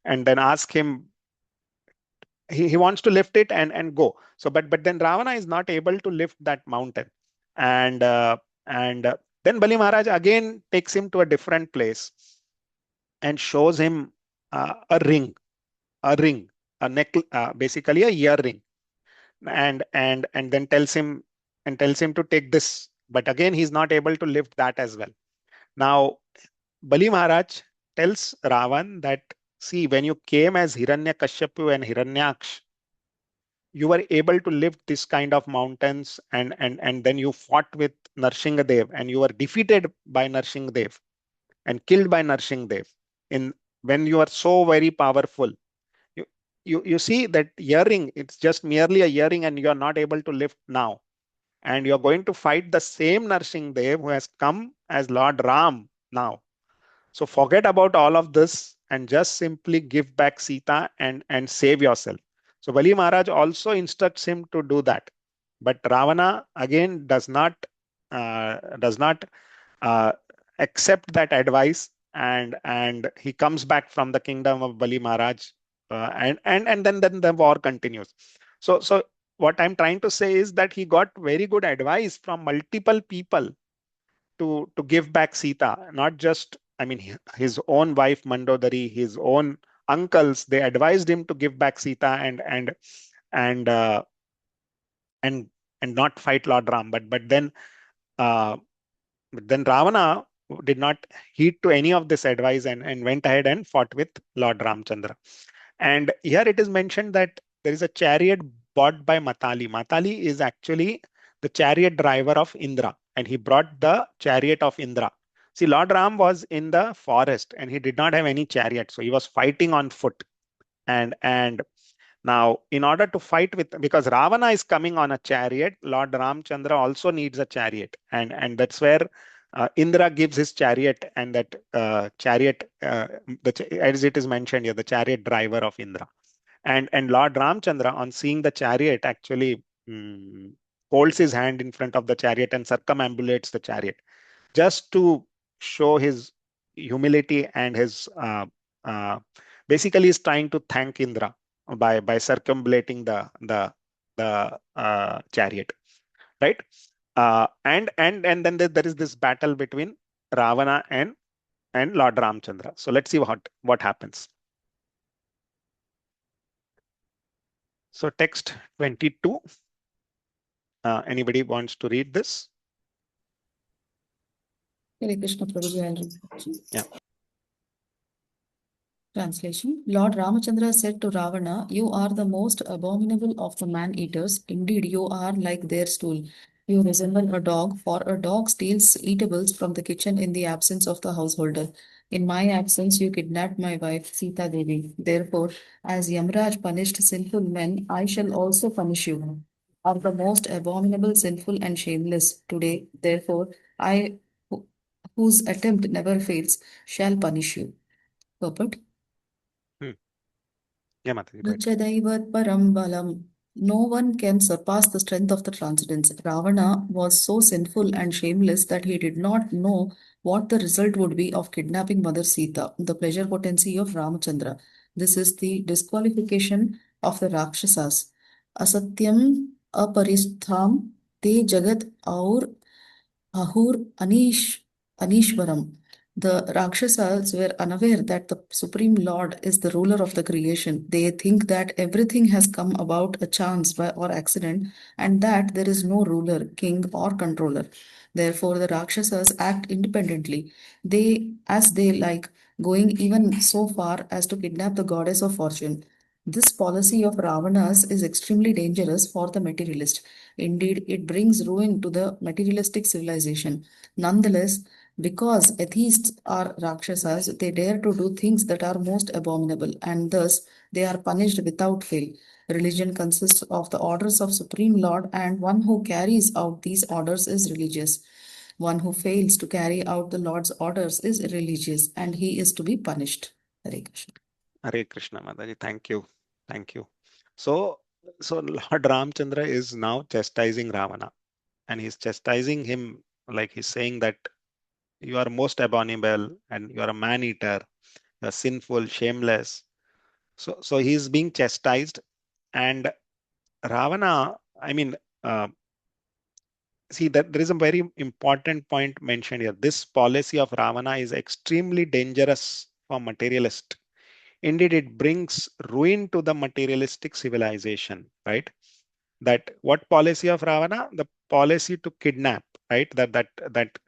then ask him, he wants to lift it and go. But then Ravana is not able to lift that mountain. And then Bali Maharaj again takes him to a different place and shows him a ring, a ring, a necklace, basically a earring, and then tells him to take this. But again, he's not able to lift that as well. Now, Bali Maharaj tells Ravan that, see, when you came as Hiranyakashipu and Hiranyaksh, you were able to lift this kind of mountains, and then you fought with Narsinghadev and you were defeated by Narsinghadev and killed by Narsinghadev. In when you are so very powerful, you, you see that earring, it's just merely a earring and you are not able to lift now. And you're going to fight the same Narsinghadev who has come as Lord Ram now. So forget about all of this and just simply give back Sita and save yourself. So Bali Maharaj also instructs him to do that. But Ravana again does not uh, accept that advice, and he comes back from the kingdom of Bali Maharaj, and then the war continues. So what I'm trying to say is that he got very good advice from multiple people to give back Sita, not just, I mean, his own wife Mandodari, his own uncles, they advised him to give back Sita and and not fight Lord Ram. But then Ravana did not heed to any of this advice and went ahead and fought with Lord Ramchandra. And here it is mentioned that there is a chariot bought by Matali. Matali is actually the chariot driver of Indra, and he brought the chariot of Indra. See, Lord Ram was in the forest and he did not have any chariot, so he was fighting on foot. And now, in order to fight with, because Ravana is coming on a chariot, Lord Ramchandra also needs a chariot, and that's where Indra gives his chariot, and that chariot, as it is mentioned here, the chariot driver of Indra, and Lord Ramchandra, on seeing the chariot, actually holds his hand in front of the chariot and circumambulates the chariot, just to show his humility and his basically is trying to thank Indra by circumambulating the chariot, right? And then there is this battle between Ravana and Lord Ramchandra. So let's see what happens. So text 22. Anybody wants to read this? Hare Krishna Prabhuji, I'll read. Yeah. Translation. Lord Ramachandra said to Ravana, "You are the most abominable of the man-eaters. Indeed, you are like their stool. You resemble a dog, for a dog steals eatables from the kitchen in the absence of the householder. In my absence, you kidnapped my wife, Sita Devi. Therefore, as Yamraj punished sinful men, I shall also punish you. Are the most abominable, sinful, and shameless. Today, therefore, I, whose attempt never fails, shall punish you." Purport. Yeah, Mataji, go ahead. Nachadaivat param balam. No one can surpass the strength of the transcendence. Ravana was so sinful and shameless that he did not know what the result would be of kidnapping Mother Sita, the pleasure potency of Ramachandra. This is the disqualification of the Rakshasas. Asatyam aparistham te jagat aur ahur anishwaram. The Rakshasas were unaware that the Supreme Lord is the ruler of the creation. They think that everything has come about a chance by or accident, and that there is no ruler, king, or controller. Therefore, the Rakshasas act independently. As they like, going even so far as to kidnap the goddess of fortune. This policy of Ravana's is extremely dangerous for the materialist. Indeed, it brings ruin to the materialistic civilization. Nonetheless, because atheists are Rakshasas, they dare to do things that are most abominable, and thus they are punished without fail. Religion consists of the orders of Supreme Lord, and one who carries out these orders is religious. One who fails to carry out the Lord's orders is irreligious, and he is to be punished. Hare Krishna. Hare Krishna, Mataji. Thank you. Thank you. So Lord Ramchandra is now chastising Ravana, and he's chastising him like he's saying that you are most abominable and you are a man-eater, you are sinful, shameless. So he's being chastised, and Ravana, I mean, see that there is a very important point mentioned here. This policy of Ravana is extremely dangerous for materialist. Indeed, it brings ruin to the materialistic civilization, right? That what policy of Ravana? The policy to kidnap, right? That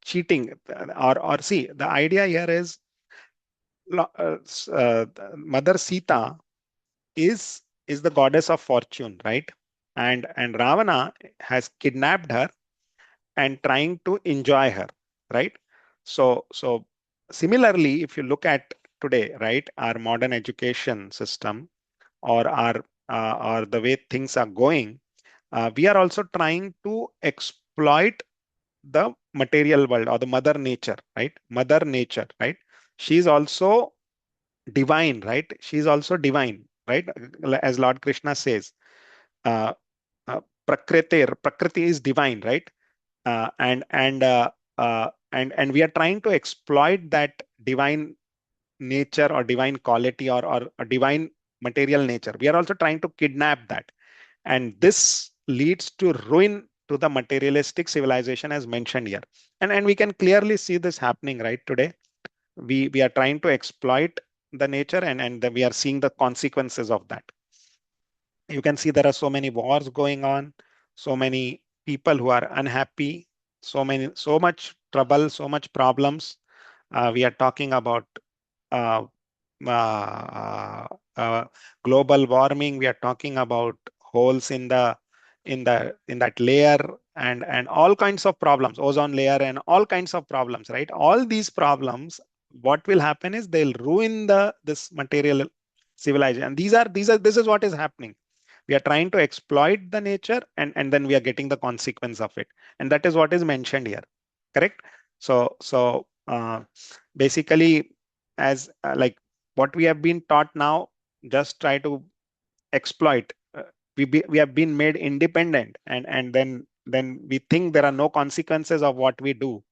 cheating, or see, the idea here is Mother Sita is the goddess of fortune, right? And Ravana has kidnapped her and trying to enjoy her, right? So similarly, if you look at today, right, our modern education system, or the way things are going, we are also trying to exploit the material world or the mother nature, right? Mother nature, right? She's also divine, right? She's also divine, right? As Lord Krishna says, uh, Prakriti is divine, right? And we are trying to exploit that divine nature or divine quality, or a divine material nature. We are also trying to kidnap that, and this leads to ruin to the materialistic civilization as mentioned here, and we can clearly see this happening right today. We are trying to exploit the nature, and we are seeing the consequences of that. You can see there are so many wars going on, so many people who are unhappy, so much trouble, so much problems. We are talking about uh, uh, uh, global warming. We are talking about holes in that layer, and all kinds of problems, ozone layer, and all kinds of problems, right? All these problems, what will happen is they'll ruin this material civilization. And this is what is happening. We are trying to exploit the nature, and then we are getting the consequence of it, and that is what is mentioned here, correct? So basically, as like what we have been taught now, just try to exploit. We have been made independent, and then we think there are no consequences of what we do,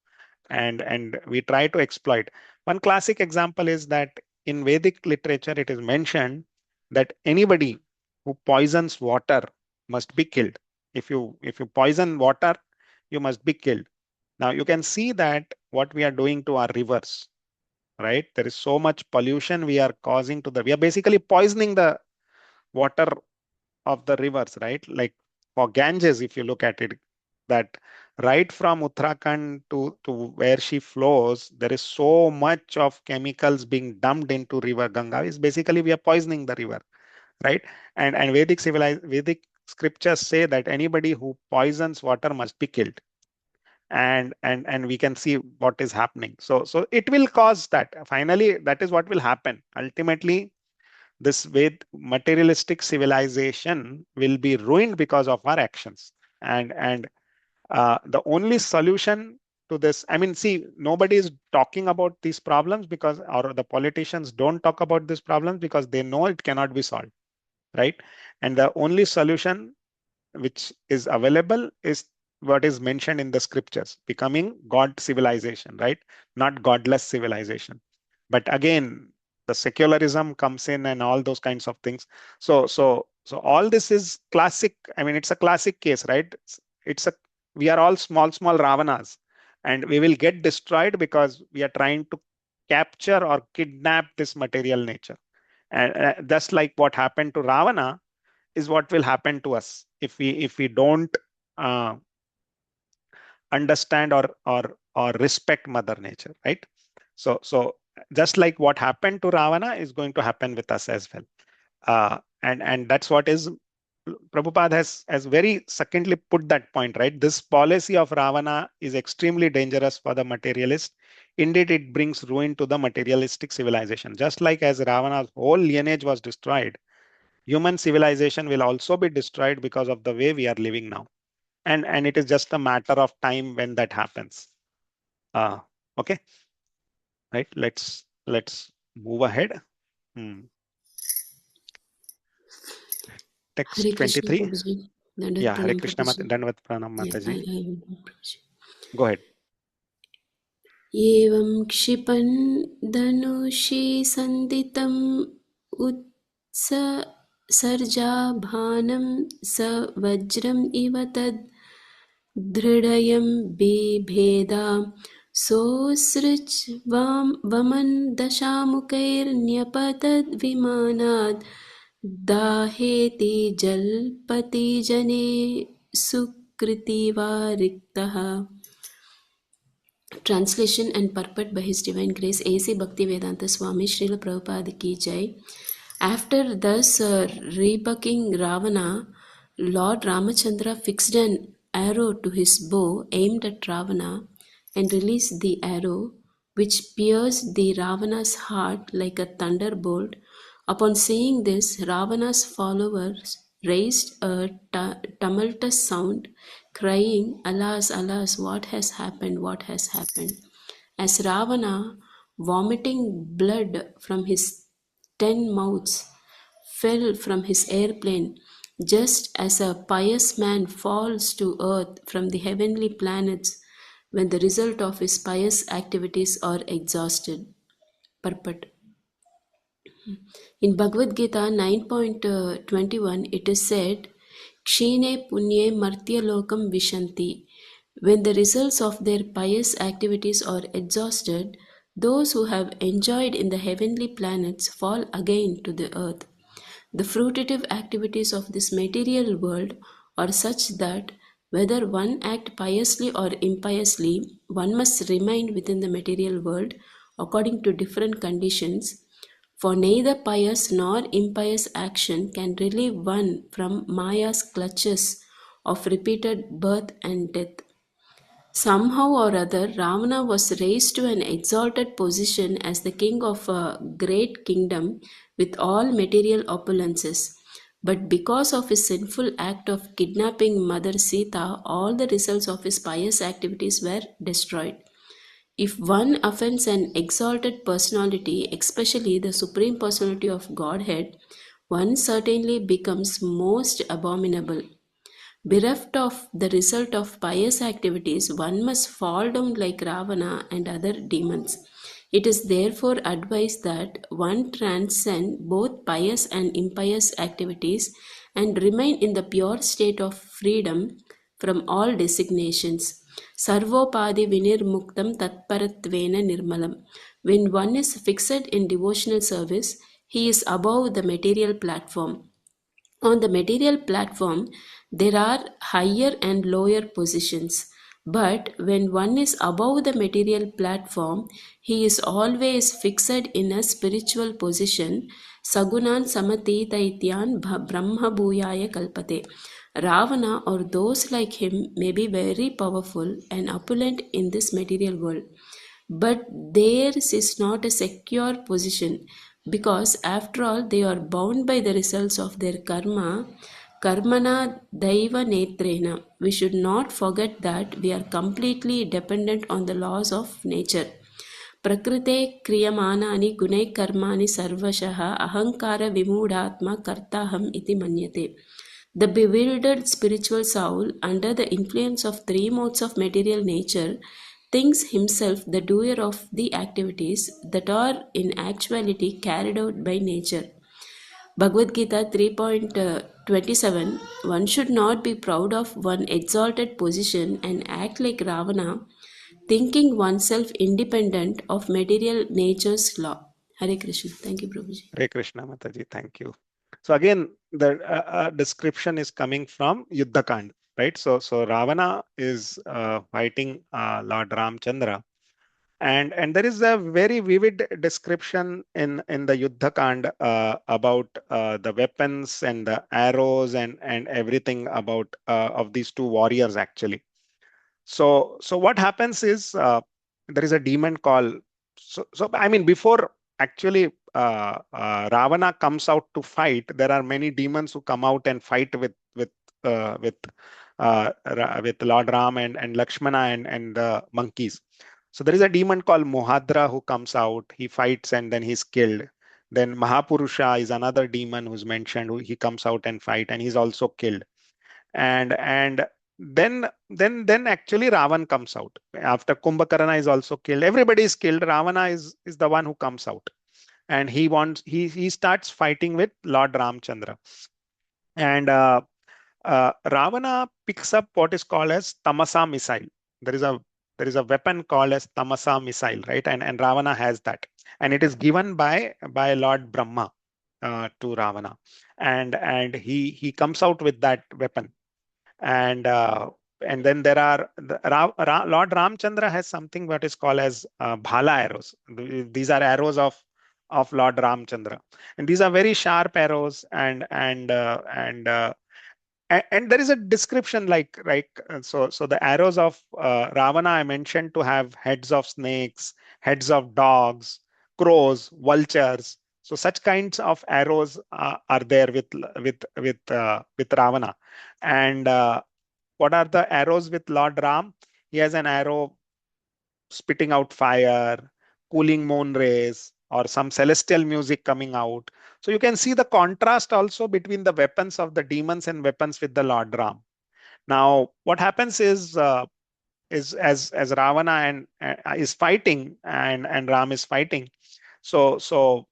and we try to exploit. One classic example is that in Vedic literature it is mentioned that anybody who poisons water must be killed. If you poison water, you must be killed. Now you can see that what we are doing to our rivers, right? There is so much pollution we are causing we are basically poisoning the water of the rivers, right? Like for Ganges, if you look at it, that right from Uttarakhand to where she flows, there is so much of chemicals being dumped into river Ganga. Is basically we are poisoning the river, right? And Vedic scriptures say that anybody who poisons water must be killed. And we can see what is happening. So it will cause that. Finally, that is what will happen. Ultimately, this materialistic civilization will be ruined because of our actions. And the only solution to this, I mean, see, nobody is talking about these problems because, or the politicians don't talk about these problems because they know it cannot be solved, right? And the only solution which is available is what is mentioned in the scriptures, becoming God civilization, right? Not godless civilization. But again, the secularism comes in and all those kinds of things. So all this is classic. I mean, it's a classic case, right? It's a We are all small Ravanas, and we will get destroyed because we are trying to capture or kidnap this material nature. And just like what happened to Ravana, is what will happen to us if we don't uh, understand or respect mother nature, right? So just like what happened to Ravana is going to happen with us as well. And that's what is Prabhupada has very secondly put that point, right? This policy of Ravana is extremely dangerous for the materialist. Indeed, it brings ruin to the materialistic civilization. Just like as Ravana's whole lineage was destroyed, human civilization will also be destroyed because of the way we are living now. And it is just a matter of time when that happens. Okay, right? Let's move ahead. Text Hare Krishna 23. Prabhuji. Dandavat Yeah, Hare Pranam Krishna Prabhuji. Dandavat Pranam Yeah, Mataji. I will Prabhuji. Go ahead. एवं क्षिपन् धनुषि सन्दितम् उत्सर्जाभानं स वज्रम् इव तद् दृढयं बिभेदा सोऽसृज वमन् दशामुखैर्न्यपतद्विमानात् दाहेति जल्पति जने सुकृतिवा रिक्तः. Translation and purport by His Divine Grace A.C. Bhaktivedanta Swami Srila Prabhupada Ki Jai. After thus rebuking Ravana, Lord Ramachandra fixed an arrow to his bow aimed at Ravana and released the arrow, which pierced the Ravana's heart like a thunderbolt. Upon seeing this, Ravana's followers raised a tumultuous sound, crying, "Alas, alas, what has happened? What has happened?" As Ravana, vomiting blood from his 10 mouths, fell from his airplane, just as a pious man falls to earth from the heavenly planets when the result of his pious activities are exhausted. Purport. In Bhagavad Gita 9.21, it is said, Kshine punye martya lokam vishanti. When the results of their pious activities are exhausted, Those who have enjoyed in the heavenly planets fall again to the earth. The fruitive activities of this material world are such that whether one act piously or impiously, one must remain within the material world according to different conditions, for neither pious nor impious action can relieve one from Maya's clutches of repeated birth and death. Somehow or other, Ravana was raised to an exalted position as the king of a great kingdom with all material opulences. But because of his sinful act of kidnapping Mother Sita, all the results of his pious activities were destroyed. If one offends an exalted personality, especially the Supreme Personality of Godhead, one certainly becomes most abominable. Bereft of the result of pious activities, one must fall down like Ravana and other demons. It is therefore advised that one transcend both pious and impious activities and remain in the pure state of freedom from all designations. Sarvopadi vinirmuktam tatparatvena nirmalam. When one is fixed in devotional service, he is above the material platform. On the material platform, there are higher and lower positions. But when one is above the material platform, he is always fixed in a spiritual position. Sagunan samati taityan brahma bhuyaya kalpate. Ravana or those like him may be very powerful and opulent in this material world, but theirs is not a secure position, because after all they are bound by the results of their karmana daiva netrena. We should not forget that we are completely dependent on the laws of nature. Prakrite kriyamanani gunai karmani sarvashah ahankara vimudhatma kartaham iti manyate. The bewildered spiritual soul, under the influence of three modes of material nature, thinks himself the doer of the activities that are in actuality carried out by nature. Bhagavad Gita 3.27. One should not be proud of one exalted position and act like Ravana, thinking oneself independent of material nature's law. Hare Krishna. Thank you, Prabhuji. Hare Krishna, Mataji. Thank you. So again, the description is coming from Yuddhakand, right? So Ravana is fighting Lord Ramchandra, and there is a very vivid description in the Yuddhakand about the weapons and the arrows and everything about of these two warriors actually. So what happens is there is a demon called, so I mean, before actually Ravana comes out to fight, there are many demons who come out and fight uh, with with Lord Ram and Lakshmana and the monkeys. So there is a demon called Mohadra who comes out, he fights and then he's killed. Then Mahapurusha is another demon who's mentioned, who he comes out and fight and he's also killed. And then actually Ravan comes out after Kumbhakarna is also killed. Everybody is killed. Ravana is the one who comes out, and he starts fighting with Lord Ramchandra. And Ravana picks up what is called as Tamasa missile. There is a weapon called as Tamasa missile, right? And Ravana has that, and it is given by Lord Brahma to Ravana, and he comes out with that weapon. And then there are Lord Ramchandra has something what is called as bhala arrows. These are arrows of Lord Ramchandra, and these are very sharp arrows. And there is a description so the arrows of Ravana I mentioned to have heads of snakes, heads of dogs, crows, vultures. So such kinds of arrows are there with Ravana. And what are the arrows with Lord Ram? He has an arrow spitting out fire, cooling moon rays, or some celestial music coming out. So you can see the contrast also between the weapons of the demons and weapons with the Lord Ram. Now, what happens is as Ravana is fighting and Ram is fighting. So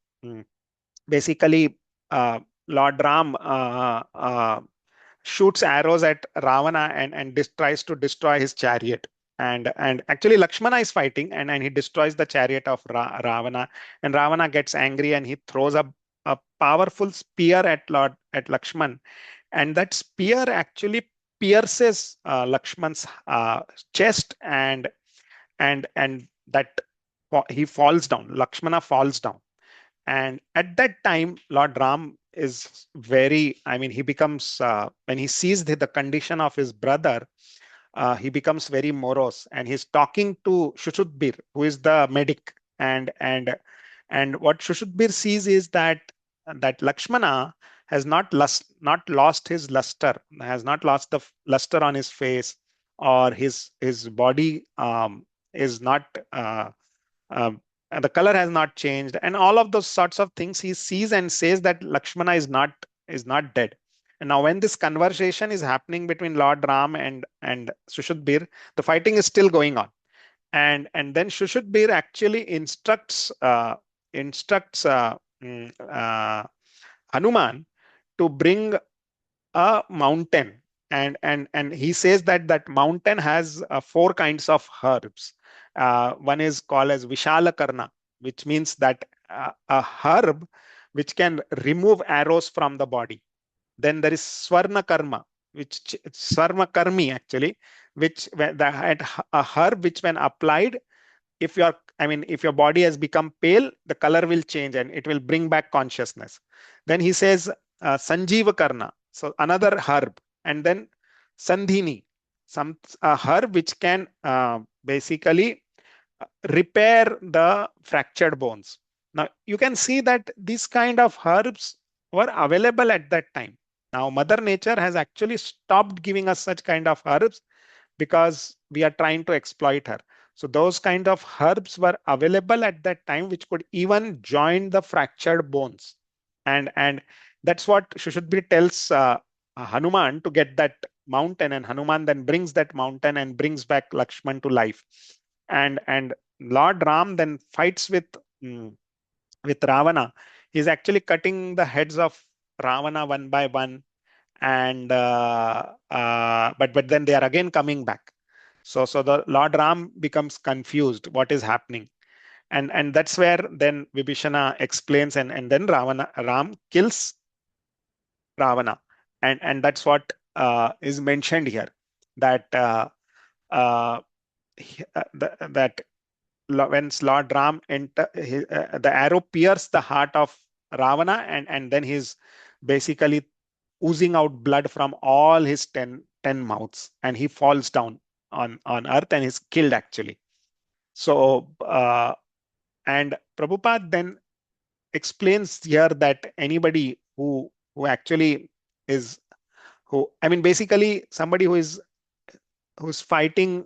basically, Lord Ram shoots arrows at Ravana and tries to destroy his chariot. and actually Lakshmana is fighting, and he destroys the chariot of Ravana, and Ravana gets angry and he throws a powerful spear at Lakshman, and that spear actually pierces Lakshman's chest, and that he falls down. Lakshmana falls down, and at that time Lord Ram is very, I mean, he becomes when he sees the condition of his brother, he becomes very morose, and he's talking to Shushudbir, who is the medic. And what Shushudbir sees is that Lakshmana has not lost his luster, has not lost the luster on his face, or his body is not and the color has not changed, and all of those sorts of things he sees and says that Lakshmana is not dead. And now when this conversation is happening between Lord Ram and Sushudbir, the fighting is still going on, and then Shushudbir actually instructs Hanuman to bring a mountain, and he says that mountain has four kinds of herbs. One is called as Vishalakarna, which means that a herb which can remove arrows from the body. Then there is Swarna Karma, which Swarna Karmi actually, which a herb which when applied, if your body has become pale, the color will change and it will bring back consciousness. Then he says Sanjeeva Karna, so another herb, and then Sandhini, a herb which can basically repair the fractured bones. Now you can see that these kind of herbs were available at that time. Now Mother Nature has actually stopped giving us such kind of herbs because we are trying to exploit her. So those kind of herbs were available at that time, which could even join the fractured bones. And that's what Shushudbir tells Hanuman to get that mountain, and Hanuman then brings that mountain and brings back Lakshman to life. And Lord Ram then fights with Ravana. He's actually cutting the heads of Ravana one by one, and but then they are again coming back. So the Lord Ram becomes confused what is happening, and that's where then Vibhishana explains, and then Ram kills Ravana, and that's what is mentioned here, that uh, that when Lord Ram the arrow pierces the heart of Ravana, and then he's basically oozing out blood from all his 10 mouths, and he falls down on earth and is killed actually. So and Prabhupada then explains here that anybody who actually is basically somebody who's fighting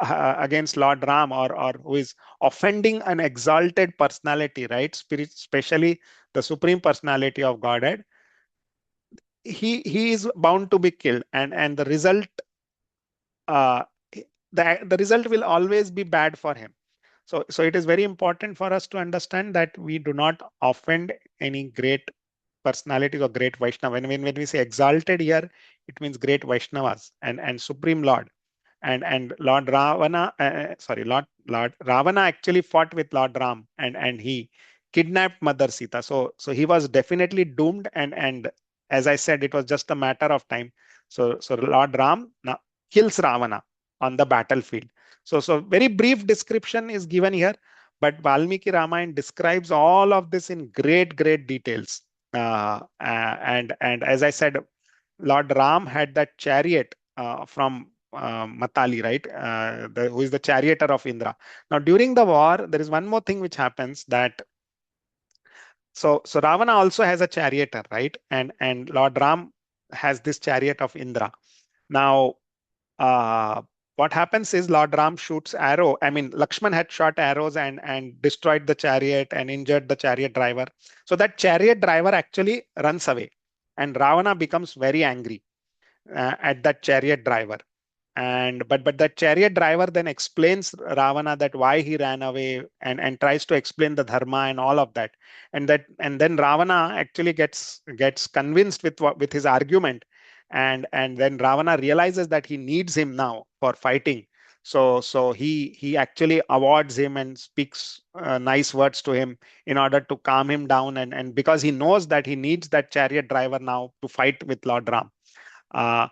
against Lord Ram, or who is offending an exalted personality, right? Spirit, especially the Supreme Personality of Godhead, he is bound to be killed, and the result uh, the result will always be bad for him. So it is very important for us to understand that we do not offend any great personalities or great Vaishnava. When we say exalted here, it means great Vaishnavas and Supreme Lord. And Lord Ravana, Lord Ravana actually fought with Lord Ram, and he kidnapped Mother Sita. So he was definitely doomed, and as I said, it was just a matter of time. So Lord Ram now kills Ravana on the battlefield. So very brief description is given here, but Valmiki Ramayana describes all of this in great details. And as I said, Lord Ram had that chariot from Matali, right? Who is the charioteer of Indra. Now, during the war, there is one more thing which happens, that so Ravana also has a charioteer, right? And Lord Ram has this chariot of Indra. Now, what happens is Lord Ram shoots arrow. I mean, Lakshman had shot arrows and destroyed the chariot and injured the chariot driver. So that chariot driver actually runs away, and Ravana becomes very angry at that chariot driver. And but that chariot driver then explains Ravana that why he ran away, and tries to explain the dharma and all of that. And then Ravana actually gets convinced with his argument, and then Ravana realizes that he needs him now for fighting. So he actually awards him and speaks nice words to him in order to calm him down, and because he knows that he needs that chariot driver now to fight with Lord Ram. Uh,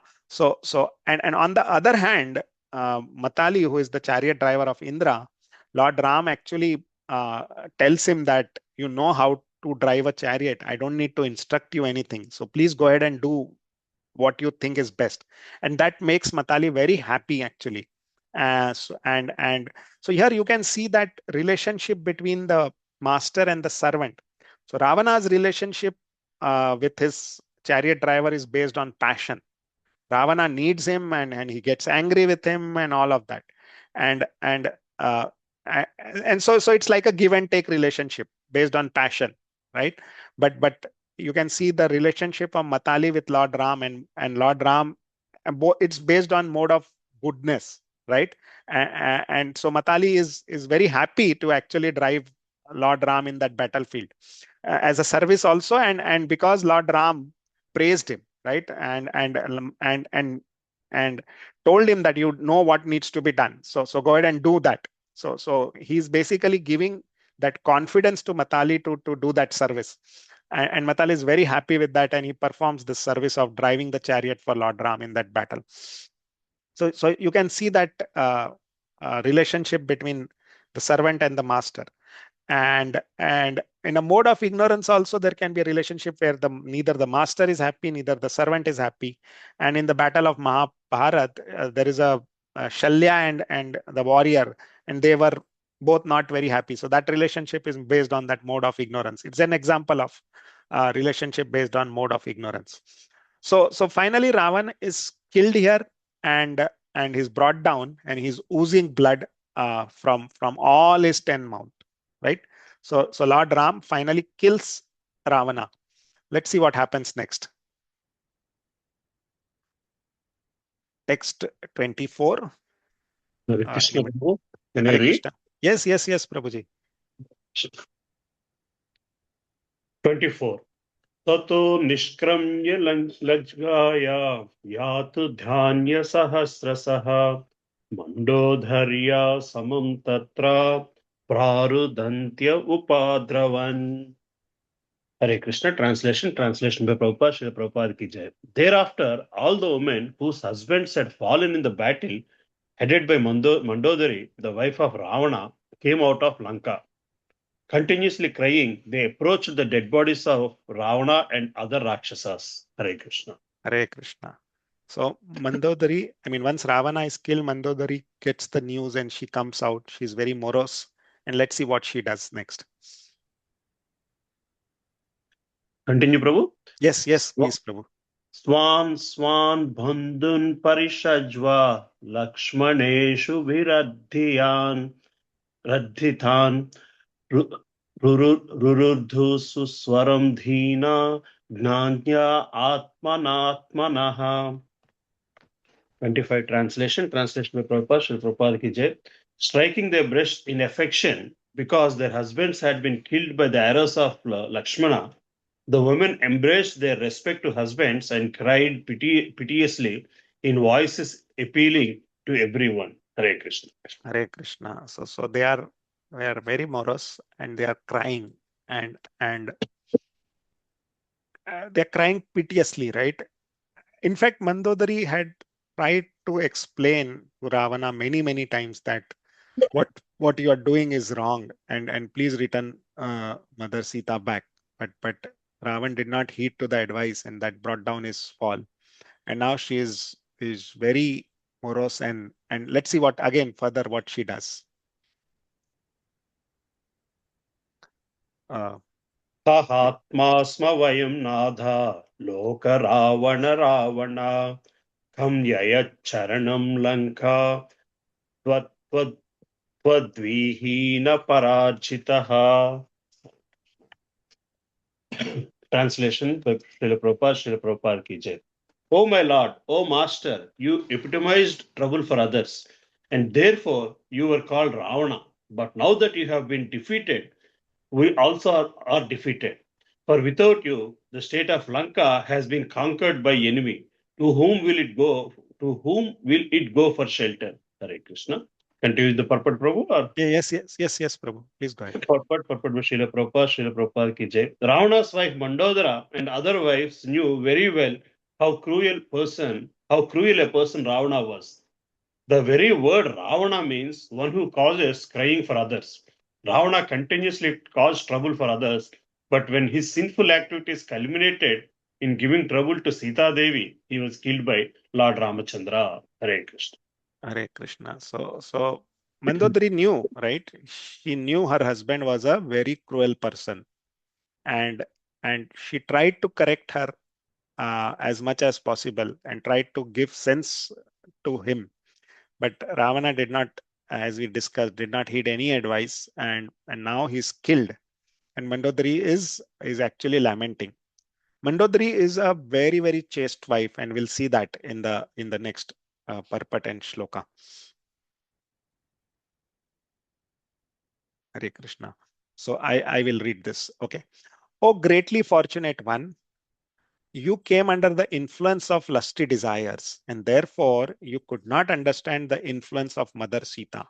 and on the other hand, Matali, who is the chariot driver of Indra, Lord Ram actually tells him that you know how to drive a chariot. I don't need to instruct you anything. So please go ahead and do what you think is best. And that makes Matali very happy actually. And so here you can see that relationship between the master and the servant. So Ravana's relationship with his chariot driver is based on passion. Ravana needs him, and he gets angry with him and all of that. And uh, so it's like a give and take relationship based on passion, right? But you can see the relationship of Matali with Lord Ram and Lord Ram, it's based on mode of goodness, right? And so Matali is very happy to actually drive Lord Ram in that battlefield as a service also, and because Lord Ram praised him, right? And told him that you know what needs to be done. So go ahead and do that. So he's basically giving that confidence to Matali to do that service. And Matali is very happy with that, and he performs the service of driving the chariot for Lord Ram in that battle. So you can see that relationship between the servant and the master. And in a mode of ignorance also, there can be a relationship where neither the master is happy, neither the servant is happy. And in the battle of Mahabharat, there is a Shalya and the warrior, and they were both not very happy. So that relationship is based on that mode of ignorance. It's an example of relationship based on mode of ignorance. So finally Ravan is killed here, and he's brought down, and he's oozing blood from all his 10 mouths, right? So Lord Ram finally kills Ravana. Let's see what happens next. Text 24. Hare Krishna, Hare Prabhu. Can I read? Krishna. Yes, Prabhuji. 24. Tato nishkramya lajgaya yatu dhanya sahasrasaha mandodharya samam tatra prarudantya upadravan. Hare Krishna. Translation by Prabhupada, Srila Prabhupada ki jai. Thereafter, all the women whose husbands had fallen in the battle, headed by Mandodari, the wife of Ravana, came out of Lanka. Continuously crying, they approached the dead bodies of Ravana and other Rakshasas. Hare Krishna. Hare Krishna. So Mandodari, once Ravana is killed, Mandodari gets the news and she comes out. She's very morose. And let's see what she does next. Continue, Prabhu. Yes, please, Prabhu. Swan bandhun parishajva lakshmaneshu radhitan rururdhu suswaram dhina gnanya atmanatmanaha. 25 Translation by Prabhupada, Srila Prabhupada ki jai. Striking their breasts in affection because their husbands had been killed by the arrows of Lakshmana, the women embraced their respective husbands and cried piteously in voices appealing to everyone. Hare Krishna. Hare Krishna. So they are very morose, and they are crying, and they're crying piteously, right? In fact, Mandodari had tried to explain to Ravana many times that what you are doing is wrong, and please return Mother Sita back. But Ravan did not heed to the advice, and that brought down his fall. And now she is very morose, and let's see what she does. Tahatma sma vayam nadha loka ravana kamyaya charanam lanka tvadvihina parajitaha. Translation by Srila Prabhupada ki jai. O my Lord, O Master, you epitomized trouble for others, and therefore you were called Ravana. But now that you have been defeated, we also are defeated. For without you, the state of Lanka has been conquered by enemy. To whom will it go? To whom will it go for shelter? Hare Krishna. Continue the purport, Prabhu, or? Yes, Prabhu. Please go ahead. Purport by Srila Prabhupada ki jai. Ravana's wife Mandodara and other wives knew very well how cruel a person Ravana was. The very word Ravana means one who causes crying for others. Ravana continuously caused trouble for others, but when his sinful activities culminated in giving trouble to Sita Devi, he was killed by Lord Ramachandra. Hare Krishna. Hare Krishna. So Mandodari knew, right? She knew her husband was a very cruel person, and she tried to correct her as much as possible and tried to give sense to him. But Ravana did not, as we discussed, did not heed any advice, and now he's killed. And Mandodari is actually lamenting. Mandodari is a very, very chaste wife, and we'll see that in the next Parpat and Shloka. Hare Krishna. So I will read this. Okay. Oh, greatly fortunate one, you came under the influence of lusty desires, and therefore you could not understand the influence of Mother Sita.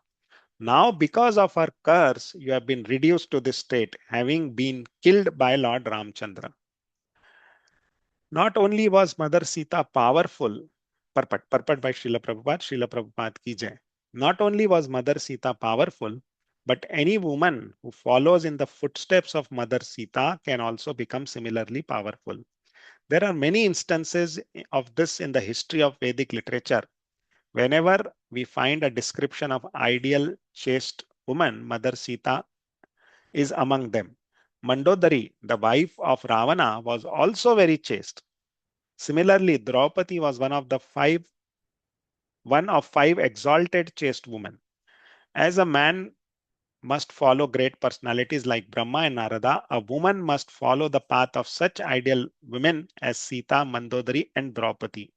Now, because of her curse, you have been reduced to this state, having been killed by Lord Ramchandra. Not only was Mother Sita powerful, Purport by Srila Prabhupada ki jai. Not only was Mother Sita powerful, but any woman who follows in the footsteps of Mother Sita can also become similarly powerful. There are many instances of this in the history of Vedic literature. Whenever we find a description of ideal chaste woman, Mother Sita is among them. Mandodari, the wife of Ravana, was also very chaste. Similarly, Draupadi was one of five exalted chaste women. As a man must follow great personalities like Brahma and Narada, a woman must follow the path of such ideal women as Sita, Mandodari, and Draupadi.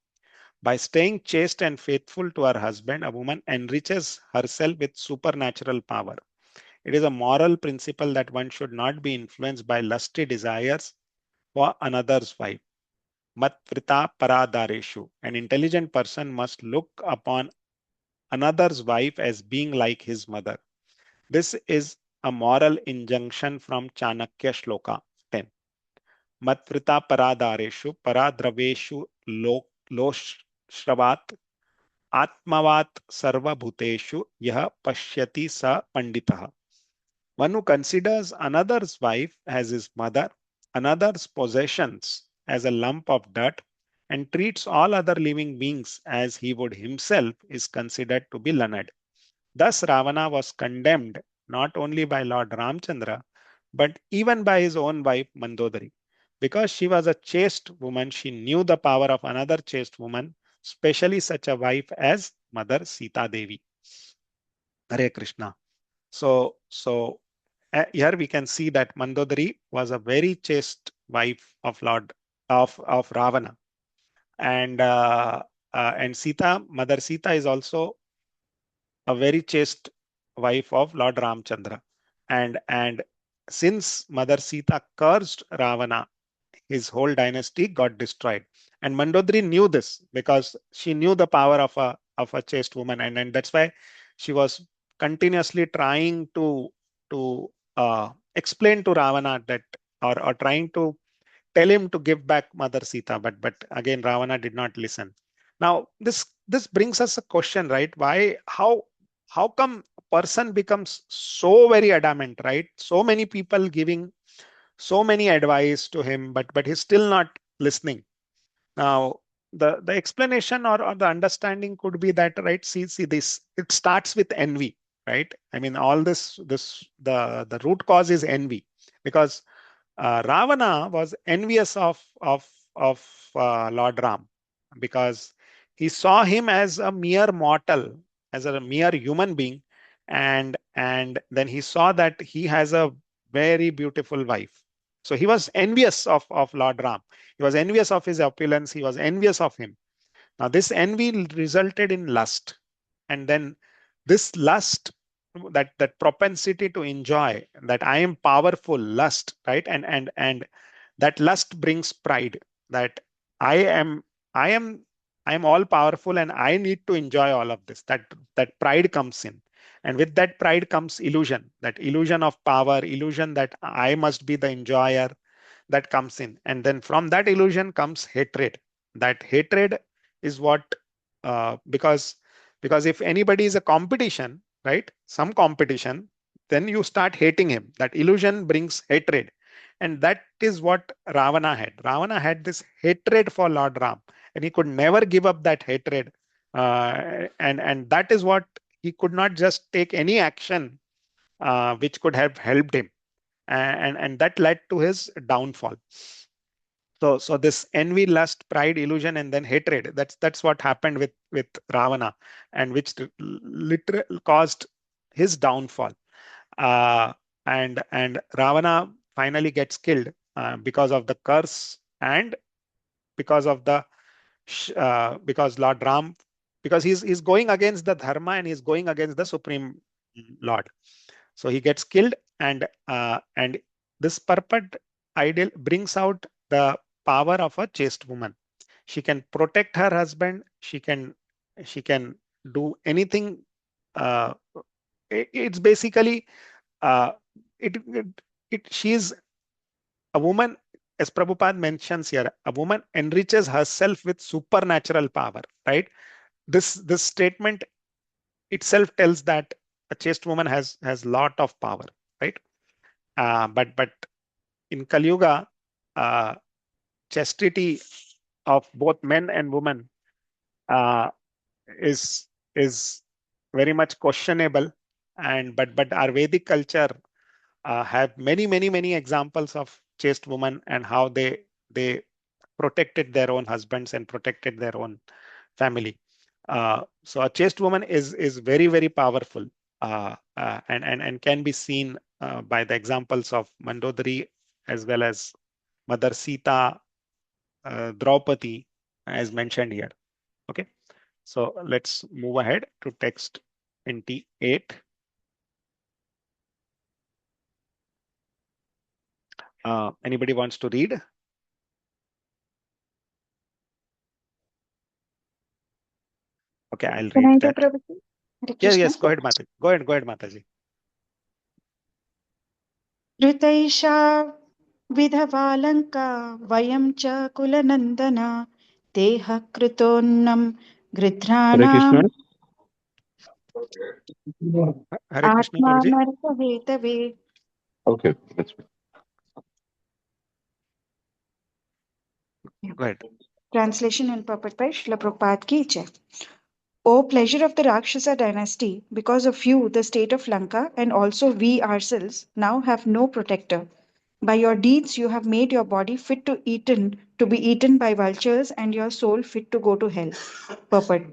By staying chaste and faithful to her husband, a woman enriches herself with supernatural power. It is a moral principle that one should not be influenced by lusty desires for another's wife. Matvrita paradareshu. An intelligent person must look upon another's wife as being like his mother. This is a moral injunction from Chanakya Shloka 10. Matvrita paradareshu paradraveshu loshravat atmavat sarvabhuteshu yah pashyati sa panditah. One who considers another's wife as his mother, another's possessions as a lump of dirt, and treats all other living beings as he would himself is considered to be learned. Thus Ravana was condemned not only by Lord Ramchandra, but even by his own wife Mandodari. Because she was a chaste woman, she knew the power of another chaste woman, especially such a wife as Mother Sita Devi. Hare Krishna. So here we can see that Mandodari was a very chaste wife of Ravana, and Mother Sita is also a very chaste wife of Lord Ramchandra, and since Mother Sita cursed Ravana, his whole dynasty got destroyed. And Mandodari knew this because she knew the power of a chaste woman, and that's why she was continuously trying to explain to Ravana that, or trying to tell him to give back Mother Sita, but again Ravana did not listen. Now this brings us a question, right? How come a person becomes so very adamant, right? So many people giving so many advice to him, but he's still not listening. Now the explanation or the understanding could be that, right? See this, it starts with envy, right? I mean, all this the root cause is envy, because Ravana was envious of Lord Ram, because he saw him as a mere mortal, as a mere human being, and then he saw that he has a very beautiful wife. So he was envious of Lord Ram. He was envious of his opulence. He was envious of him. Now this envy resulted in lust, and then this lust, that propensity to enjoy, that I am powerful, lust, right? And that lust brings pride, that I am I'm all powerful and I need to enjoy all of this. That pride comes in. And with that pride comes illusion, that illusion of power, illusion that I must be the enjoyer, that comes in. And then from that illusion comes hatred. That hatred is what, because if anybody is a competition, right? Some competition, then you start hating him. That illusion brings hatred. And that is what Ravana had. Ravana had this hatred for Lord Ram, and he could never give up that hatred. And that is what he could not just take any action which could have helped him, and that led to his downfall. So this envy, lust, pride, illusion, and then hatred. That's what happened with Ravana, and which literally caused his downfall. Uh, and Ravana finally gets killed because of the curse, and because of the because Lord Ram, because he's going against the dharma and he's going against the supreme Lord. So he gets killed, and this purport ideal brings out the power of a chaste woman. She can protect her husband. She can do anything. Uh, it's basically uh, it she's a woman, as Prabhupada mentions here. A woman enriches herself with supernatural power, right? This statement itself tells that a chaste woman has lot of power, right? But in Kali Yuga, uh, chastity of both men and women uh, is very much questionable. And but our Vedic culture have many examples of chaste women, and how they protected their own husbands and protected their own family. So a chaste woman is very powerful, and can be seen by the examples of Mandodari, as well as Mother Sita, Draupadi, as mentioned here. Okay, so let's move ahead to text 28. Anybody wants to read? Okay, I'll Can I read do, that. Prabhuji? Hare Yes, Krishna. yes, go ahead, Mataji. Go ahead, Mataji. ऋतैषा विधवालङ्का वयं च कुलनन्दना देह कृतोन्नं Hare गृध्राणाम् Krishna. Hare Krishna, Prabhuji. आत्मानर्कहेतवे. Okay, that's fine. Go ahead. Translation and purport by Srila Prabhupada ki jai. O pleasure of the Rakshasa dynasty, because of you, the state of Lanka and also we ourselves now have no protector. By your deeds, you have made your body fit to be eaten by vultures, and your soul fit to go to hell. Purport.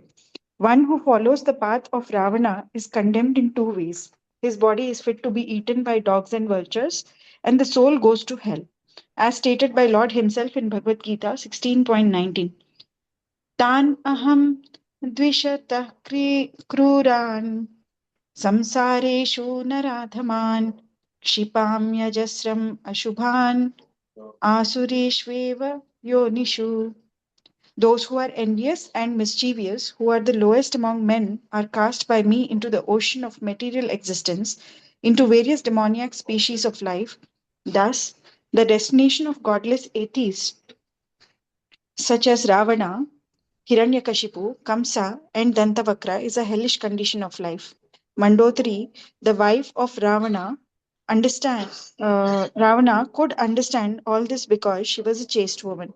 One who follows the path of Ravana is condemned in two ways. His body is fit to be eaten by dogs and vultures, and the soul goes to hell, as stated by Lord himself in Bhagavad Gita 16.19. Tan aham dvishatah kruran samsareshu naradhaman क्षिपाम्यजस्रम् ashubhan asureshveva yonishu. Those who are envious and mischievous, who are the lowest among men, are cast by me into the ocean of material existence, into various demoniac species of life. Thus, the destination of godless atheists, such as Ravana, Hiranyakashipu, Kamsa, and Dantavakra, is a hellish condition of life. Mandodari, the wife of Ravana could understand all this because she was a chaste woman.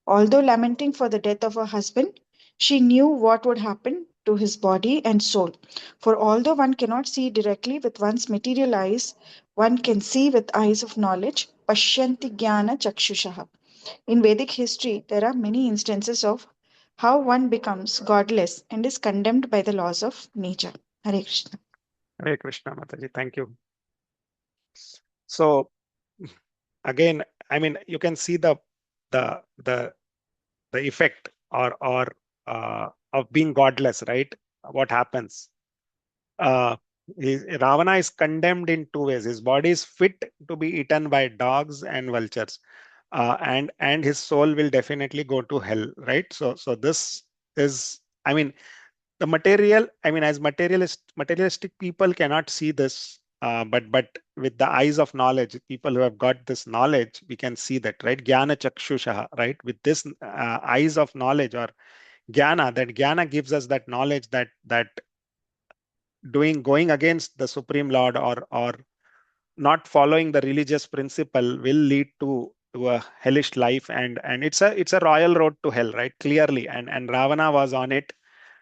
Although lamenting for the death of her husband, she knew what would happen to his body and soul. For although one cannot see directly with one's material eyes, one can see with eyes of knowledge. Pashyanti jnana chakshushaha. In Vedic history, there are many instances of how one becomes godless and is condemned by the laws of nature. Hare Krishna. Hare Krishna, Mataji. Thank you. So again, I mean, you can see the the effect or of being godless, right? What happens? Ravana is condemned in two ways. His body is fit to be eaten by dogs and vultures, and his soul will definitely go to hell, right? So this is, I mean, the material, I mean, as materialistic people cannot see this, but with the eyes of knowledge, people who have got this knowledge, we can see that, right? Jnana chakshushaha, right? With this eyes of knowledge or jnana, that jnana gives us that knowledge that going against the Supreme Lord or not following the religious principle will lead to a hellish life, and it's a royal road to hell, right? Clearly, and Ravana was on it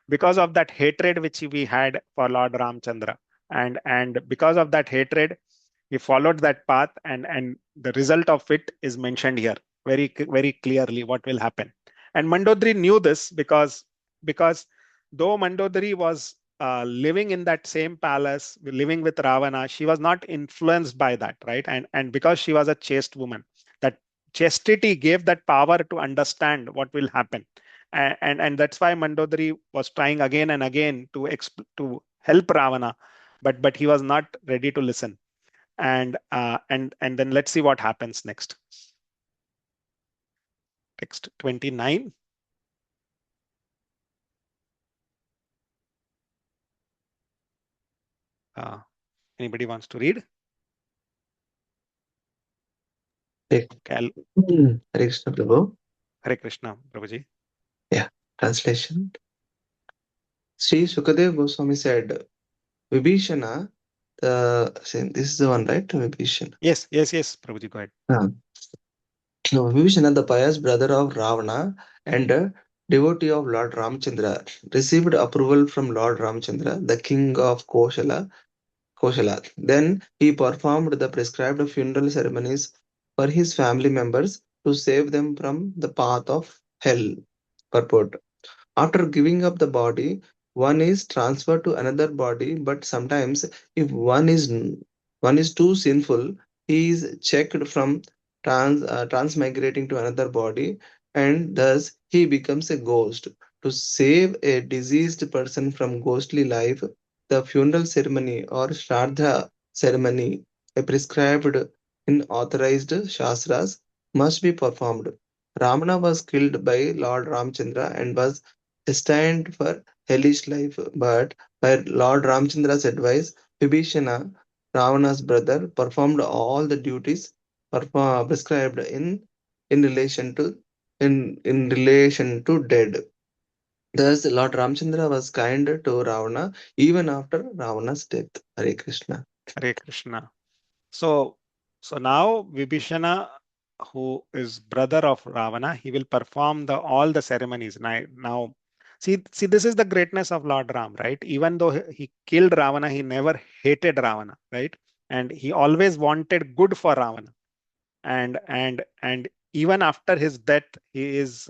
because of that hatred which we had for Lord Ramchandra, and because of that hatred, he followed that path, and the result of it is mentioned here very clearly. What will happen? And Mandodari knew this because though Mandodari was living in that same palace, living with Ravana, she was not influenced by that, right? And because she was a chaste woman, that chastity gave that power to understand what will happen, and that's why Mandodari was trying again and again to help Ravana, but he was not ready to listen. And then let's see what happens next. Text 29. Anybody wants to read? Okay. Hare Hare Krishna Prabhu. Krishna, Prabhuji. Yeah, translation. Sri Sukadev Goswami said, Vibhishana, this is the one, right? Vibhishana. Yes, Prabhuji, go ahead. Vibhishana, the pious brother of Ravana and devotee of Lord Ramchandra, received approval from Lord Ramchandra, the king of Koshala. Then he performed the prescribed funeral ceremonies for his family members to save them from the path of hell. Purport. After giving up the body, one is transferred to another body, but sometimes if one is too sinful, he is checked from transmigrating to another body, and thus he becomes a ghost. To save a diseased person from ghostly life, the funeral ceremony or Shraddha ceremony, prescribed in authorized shastras, must be performed. Ramana was killed by Lord Ramchandra and was destined for hellish life, but by Lord Ramchandra's advice, Vibhishana, Ravana's brother, performed all the duties prescribed in relation to in relation to dead. Thus, Lord Ramchandra was kind to Ravana even after Ravana's death. Hare Krishna. Hare Krishna. So now Vibhishana, who is brother of Ravana, he will perform all the ceremonies. Now, see, this is the greatness of Lord Ram, right? Even though he killed Ravana, he never hated Ravana, right? And he always wanted good for Ravana. And even after his death, he is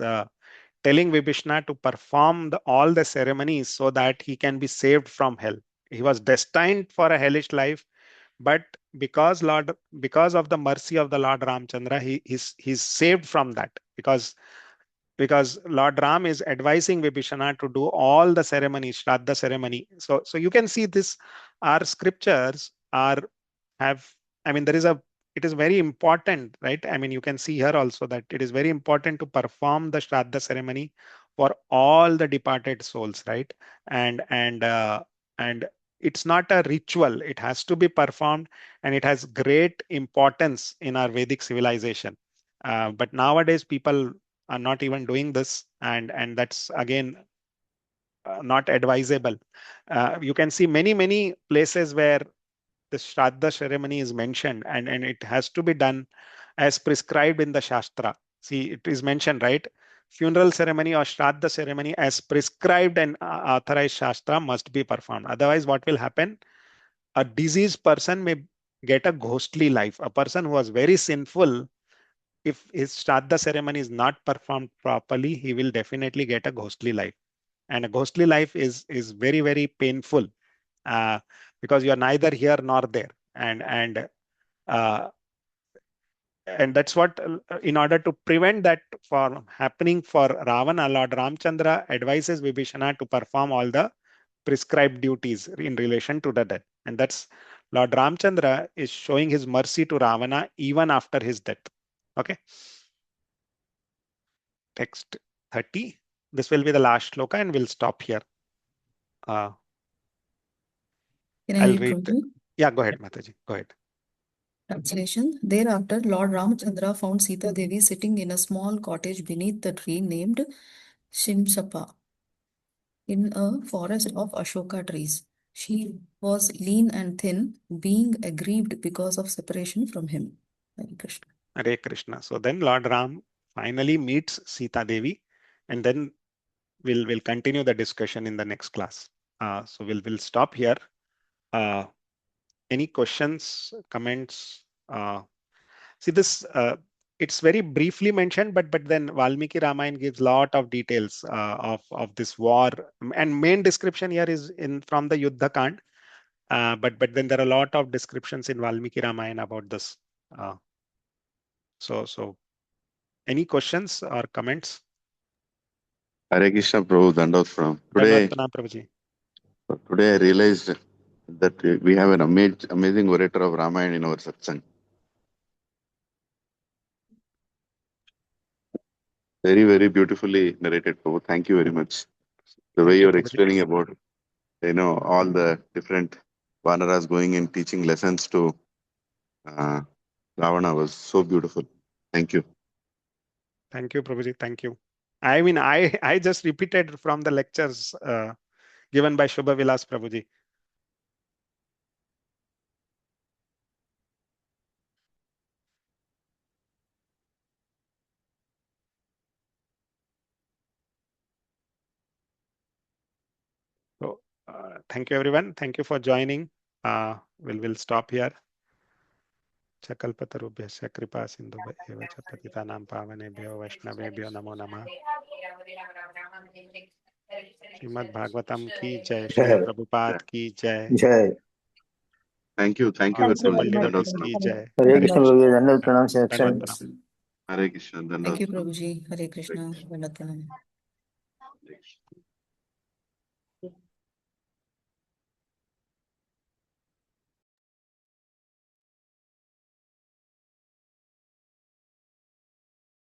telling Vibhishana to perform all the ceremonies so that he can be saved from hell. He was destined for a hellish life, but because of the mercy of the Lord Ramchandra, he's saved from that, because Lord Ram is advising Vibhishana to do all the ceremonies, Shraddha ceremony. So you can see this, our scriptures have, I mean, it is very important, right? I mean, you can see here also that it is very important to perform the Shraddha ceremony for all the departed souls, right? And it's not a ritual, it has to be performed, and it has great importance in our Vedic civilization. But nowadays people are not even doing this, and that's again not advisable. You can see many places where the Shraddha ceremony is mentioned, and it has to be done as prescribed in the Shastra. See, it is mentioned, right? Funeral ceremony or Shraddha ceremony as prescribed and authorized Shastra must be performed. Otherwise, what will happen? A diseased person may get a ghostly life. A person who was very sinful, if his Shraddha ceremony is not performed properly, he will definitely get a ghostly life. And a ghostly life is very painful, uh, because you are neither here nor there. Uh, and that's what, in order to prevent that from happening for Ravana, Lord Ramchandra advises Vibhishana to perform all the prescribed duties in relation to the death. And that's Lord Ramchandra is showing his mercy to Ravana even after his death. Okay. Text 30. this will be the last shloka and we'll stop here. Can I I'll read, read. Prabhuji? Yeah, go ahead, Mataji. Go ahead. Translation. Thereafter, Lord Ramachandra found Sita Devi sitting in a small cottage beneath the tree named Shimsapa in a forest of Ashoka trees. She was lean and thin, being aggrieved because of separation from him. Hare Krishna. Hare Krishna. So then Lord Ram finally meets Sita Devi, and then we'll continue the discussion in the next class. So we'll stop here. Any questions, comments? See this. It's very briefly mentioned, but then Valmiki Ramayana gives lot of details of this war, and main description here is from the Yuddha Kand. But then there are a lot of descriptions in Valmiki Ramayana about this. So any questions or comments? Hare Krishna Prabhu, Dandavat from today. Dandavat Prabhuji. Today I realized that we have an amazing orator of Ramayana in our satsang. Very, very beautifully narrated, Prabhu. Thank you very much. The way Thank you, you're Prabhuji. explaining about, all the different Vanaras going and teaching lessons to Ravana was so beautiful. Thank you. Thank you, Prabhuji. Thank you. I mean, I just repeated from the lectures given by Shubha Vilas Prabhuji. So thank you, everyone. Thank you for joining. We'll stop here. Chakalpatarubhyasya kripa sindhubhyo cha patitanam pavanebhyo vaishnavebhyo namo namah. Srimad Bhagavatam ki jai, Srila Prabhupada ki jai. Jai. Thank you. Thank you, Thank you Gachibowli very much. Dandavat Ladies ki Prabhu. jai. Hare Krishna Prabhuji, Dandal Pranam, Dandavat Excellent. Pranam. Hare Krishna, Thank Dandavat you, Prabhu. Prabhuji. Hare Krishna. Vandanam. Hare Krishna.